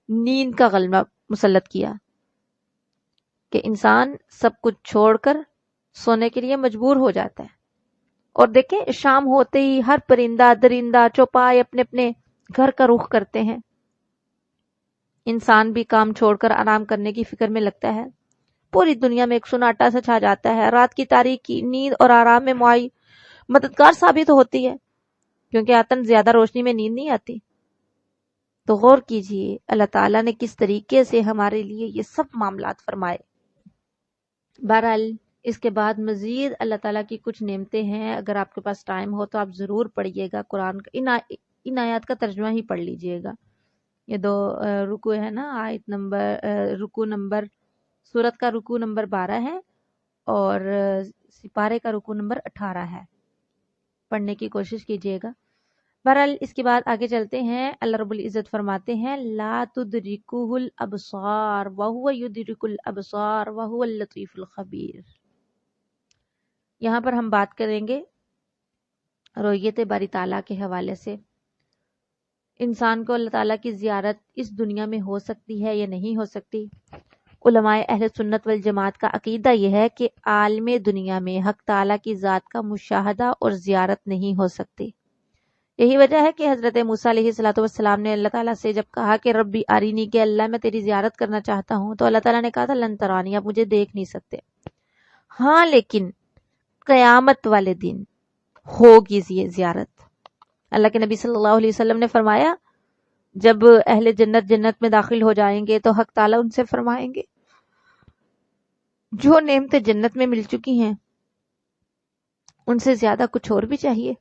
نیند کا غلبہ مسلط کیا کہ انسان سب کچھ چھوڑ کر سونے کے لیے مجبور ہو جاتا ہے. اور دیکھیں شام ہوتے ہی ہر پرندہ درندہ چوپائے اپنے اپنے گھر کا رخ کرتے ہیں. انسان بھی کام چھوڑ کر آرام کرنے کی فکر میں لگتا ہے. پوری دنیا میں ایک سناٹا سا چھا جاتا ہے. رات کی تاریکی نیند اور آرام میں مددگار ثابت ہوتی ہے، کیونکہ آتن زیادہ روشنی میں نیند نہیں آتی. تو غور کیجئے اللہ تعالیٰ نے کس طریقے سے ہمارے لیے یہ سب معاملات فرمائے. بہرحال اس کے بعد مزید اللہ تعالیٰ کی کچھ نعمتیں ہیں، اگر آپ کے پاس ٹائم ہو تو آپ ضرور پڑھیے گا قرآن کا، ان آیات کا ترجمہ ہی پڑھ لیجئے گا. یہ دو رکو ہے نا، آیت نمبر رکو نمبر، سورت کا رکو نمبر 12 ہے اور سپارے کا رکو نمبر 18 ہے، پڑھنے کی کوشش کیجیے گا۔ بہرحال اس کے بعد آگے چلتے ہیں، اللہ رب العزت فرماتے ہیں لا تدرکہ الابصار وہو یدرک الابصار وہو اللطیف الخبیر۔ یہاں پر ہم بات کریں گے رؤیت باری تعالیٰ کے حوالے سے۔ انسان کو اللہ تعالیٰ کی زیارت اس دنیا میں ہو سکتی ہے یا نہیں ہو سکتی؟ علماء اہل سنت والجماعت کا عقیدہ یہ ہے کہ عالم دنیا میں حق تعالیٰ کی ذات کا مشاہدہ اور زیارت نہیں ہو سکتی۔ یہی وجہ ہے کہ حضرت موسیٰ علیہ السلام نے اللہ تعالیٰ سے جب کہا کہ ربی ارینی، کہ اللہ میں تیری زیارت کرنا چاہتا ہوں، تو اللہ تعالیٰ نے کہا تھا لن ترانی، آپ مجھے دیکھ نہیں سکتے، ہاں لیکن قیامت والے دن ہوگی یہ زیارت۔ اللہ کے نبی صلی اللہ علیہ وسلم نے فرمایا جب اہل جنت جنت میں داخل ہو جائیں گے تو حق تعالیٰ ان سے فرمائیں گے جو نعمتیں جنت میں مل چکی ہیں ان سے زیادہ کچھ اور بھی چاہیے،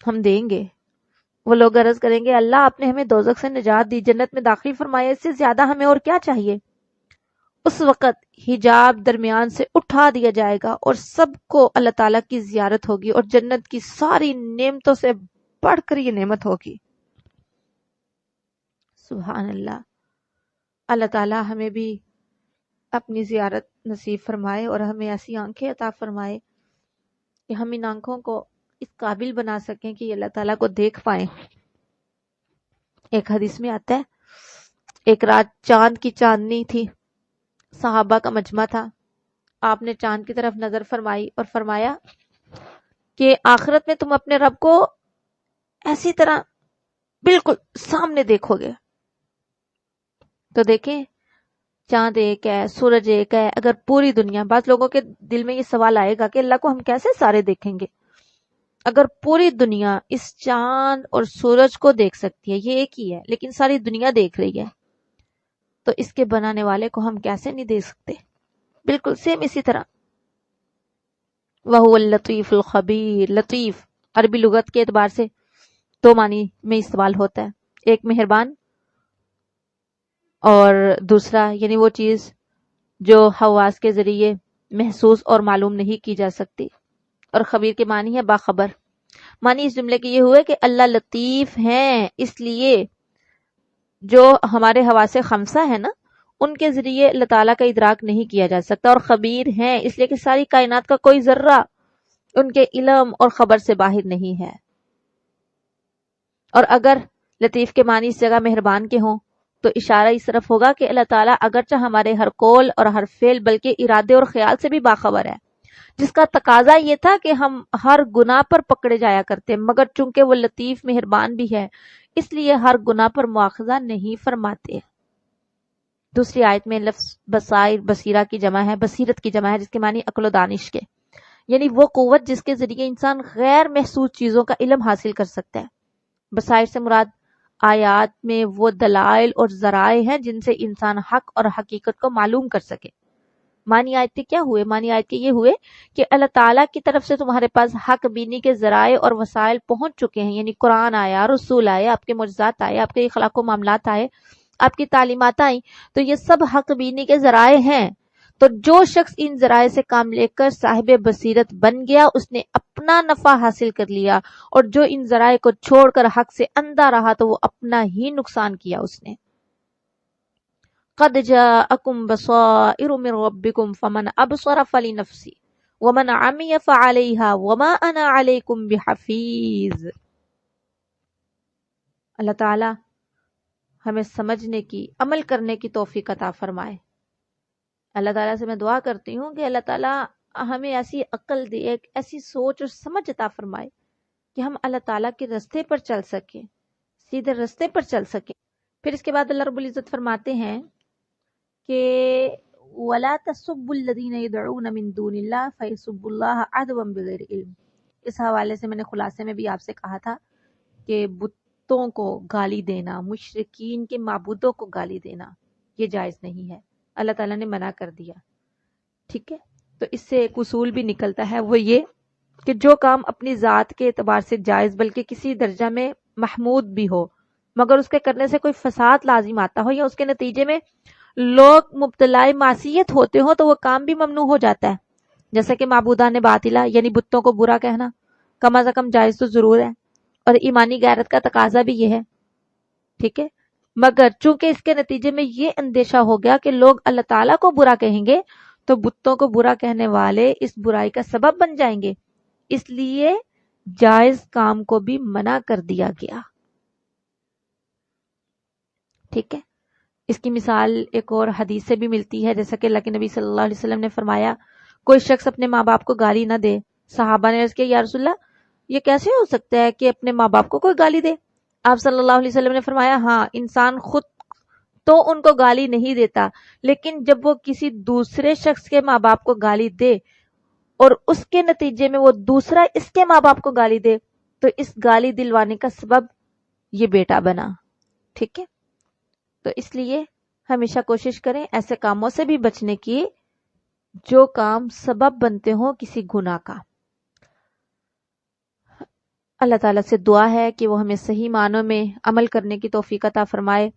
ہم دیں گے۔ وہ لوگ عرض کریں گے اللہ آپ نے ہمیں دوزخ سے نجات دی، جنت میں داخل فرمایا، اس سے زیادہ ہمیں اور کیا چاہیے؟ اس وقت حجاب درمیان سے اٹھا دیا جائے گا اور سب کو اللہ تعالیٰ کی زیارت ہوگی اور جنت کی ساری نعمتوں سے بڑھ کر یہ نعمت ہوگی۔ سبحان اللہ۔ اللہ تعالیٰ ہمیں بھی اپنی زیارت نصیب فرمائے اور ہمیں ایسی آنکھیں عطا فرمائے کہ ہم ان آنکھوں کو اس قابل بنا سکیں کہ اللہ تعالیٰ کو دیکھ پائیں۔ ایک حدیث میں آتا ہے ایک رات چاند کی چاندنی تھی، صحابہ کا مجمع تھا، آپ نے چاند کی طرف نظر فرمائی اور فرمایا کہ آخرت میں تم اپنے رب کو ایسی طرح بالکل سامنے دیکھو گے۔ تو دیکھیں چاند ایک ہے، سورج ایک ہے، اگر پوری دنیا، بعض لوگوں کے دل میں یہ سوال آئے گا کہ اللہ کو ہم کیسے سارے دیکھیں گے؟ اگر پوری دنیا اس چاند اور سورج کو دیکھ سکتی ہے، یہ ایک ہی ہے لیکن ساری دنیا دیکھ رہی ہے، تو اس کے بنانے والے کو ہم کیسے نہیں دیکھ سکتے؟ بالکل سیم اسی طرح وَهُوَ اللطیف الخبیر۔ لطیف عربی لغت کے اعتبار سے دو معنی میں استعمال ہوتا ہے، ایک مہربان اور دوسرا یعنی وہ چیز جو حواس کے ذریعے محسوس اور معلوم نہیں کی جا سکتی، اور خبیر کے معنی ہے باخبر۔ معنی اس جملے کے یہ ہوئے کہ اللہ لطیف ہیں، اس لیے جو ہمارے حواس خمسہ ہے نا ان کے ذریعے اللہ تعالیٰ کا ادراک نہیں کیا جا سکتا، اور خبیر ہیں اس لیے کہ ساری کائنات کا کوئی ذرہ ان کے علم اور خبر سے باہر نہیں ہے۔ اور اگر لطیف کے معنی اس جگہ مہربان کے ہوں تو اشارہ اس طرف ہوگا کہ اللہ تعالیٰ اگرچہ ہمارے ہر قول اور ہر فعل بلکہ ارادے اور خیال سے بھی باخبر ہے، جس کا تقاضا یہ تھا کہ ہم ہر گناہ پر پکڑے جایا کرتے، مگر چونکہ وہ لطیف مہربان بھی ہے اس لیے ہر گناہ پر مواخذہ نہیں فرماتے۔ دوسری آیت میں لفظ بصائر بصیرہ کی جمع ہے، بصیرت کی جمع ہے، جس کے معنی عقل و دانش کے، یعنی وہ قوت جس کے ذریعے انسان غیر محسوس چیزوں کا علم حاصل کر سکتا ہے۔ بصائر سے مراد آیات میں وہ دلائل اور ذرائع ہیں جن سے انسان حق اور حقیقت کو معلوم کر سکے۔ معنی آیت کے کیا ہوئے؟ معنی آیت کے یہ ہوئے کہ اللہ تعالیٰ کی طرف سے تمہارے پاس حق بینی کے ذرائع اور وسائل پہنچ چکے ہیں، یعنی قرآن آیا، رسول آئے، آپ کے معجزات آئے، آپ کے اخلاق و معاملات آئے، آپ کی تعلیمات آئیں، تو یہ سب حق بینی کے ذرائع ہیں۔ تو جو شخص ان ذرائع سے کام لے کر صاحب بصیرت بن گیا اس نے اپنا نفع حاصل کر لیا، اور جو ان ذرائع کو چھوڑ کر حق سے اندھا رہا تو وہ اپنا ہی نقصان کیا اس نے۔ قد جاءکم بصائر من ربکم فمن ابصر فلنفسہ ومن عمی فعلیہا وما انا علیکم بحفیظ۔ اللہ تعالی ہمیں سمجھنے کی، عمل کرنے کی توفیق عطا فرمائے۔ اللہ تعالیٰ سے میں دعا کرتی ہوں کہ اللہ تعالیٰ ہمیں ایسی عقل دے، ایک ایسی سوچ اور سمجھ عطا فرمائے کہ ہم اللہ تعالیٰ کے رستے پر چل سکیں، سیدھے رستے پر چل سکیں۔ پھر اس کے بعد اللہ رب العزت فرماتے ہیں کہ وَلَا تَسُبُّوا الَّذِينَ يَدْعُونَ مِن دُونِ اللَّهِ فَيَسُبُّوا اللَّهَ عَدْوًا بِغَيْرِ علم۔ اس حوالے سے میں نے خلاصے میں بھی آپ سے کہا تھا کہ بتوں کو گالی دینا، مشرکین کے معبودوں کو گالی دینا یہ جائز نہیں ہے، اللہ تعالیٰ نے منع کر دیا، ٹھیک ہے؟ تو اس سے ایک اصول بھی نکلتا ہے، وہ یہ کہ جو کام اپنی ذات کے اعتبار سے جائز بلکہ کسی درجہ میں محمود بھی ہو مگر اس کے کرنے سے کوئی فساد لازم آتا ہو یا اس کے نتیجے میں لوگ مبتلا معصیت ہوتے ہوں تو وہ کام بھی ممنوع ہو جاتا ہے، جیسے کہ معبودان باطلہ یعنی بتوں کو برا کہنا کم از کم جائز تو ضرور ہے، اور ایمانی غیرت کا تقاضا بھی یہ ہے، ٹھیک ہے۔ مگر چونکہ اس کے نتیجے میں یہ اندیشہ ہو گیا کہ لوگ اللہ تعالیٰ کو برا کہیں گے تو بتوں کو برا کہنے والے اس برائی کا سبب بن جائیں گے، اس لیے جائز کام کو بھی منع کر دیا گیا، ٹھیک ہے۔ اس کی مثال ایک اور حدیث سے بھی ملتی ہے، جیسا کہ اللہ کے نبی صلی اللہ علیہ وسلم نے فرمایا کوئی شخص اپنے ماں باپ کو گالی نہ دے۔ صحابہ نے عرض کیا یا رسول اللہ یہ کیسے ہو سکتا ہے کہ اپنے ماں باپ کو کوئی گالی دے؟ آپ صلی اللہ علیہ وسلم نے فرمایا ہاں، انسان خود تو ان کو گالی نہیں دیتا، لیکن جب وہ کسی دوسرے شخص کے ماں باپ کو گالی دے اور اس کے نتیجے میں وہ دوسرا اس کے ماں باپ کو گالی دے تو اس گالی دلوانے کا سبب یہ بیٹا بنا، ٹھیک ہے۔ تو اس لیے ہمیشہ کوشش کریں ایسے کاموں سے بھی بچنے کی جو کام سبب بنتے ہوں کسی گناہ کا۔ اللہ تعالیٰ سے دعا ہے کہ وہ ہمیں صحیح معنوں میں عمل کرنے کی توفیق عطا فرمائے۔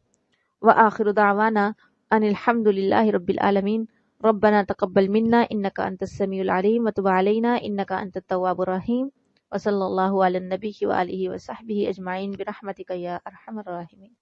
وآخر دعوانا ان الحمد للہ رب العالمین۔ ربنا تقبل منا انک انت السمیع العلیم وتب علینا انک انت التواب الرحیم، وصلی اللہ علی النبی وآلہ وصحبہ اجمعین برحمتک یا ارحم الراحمین۔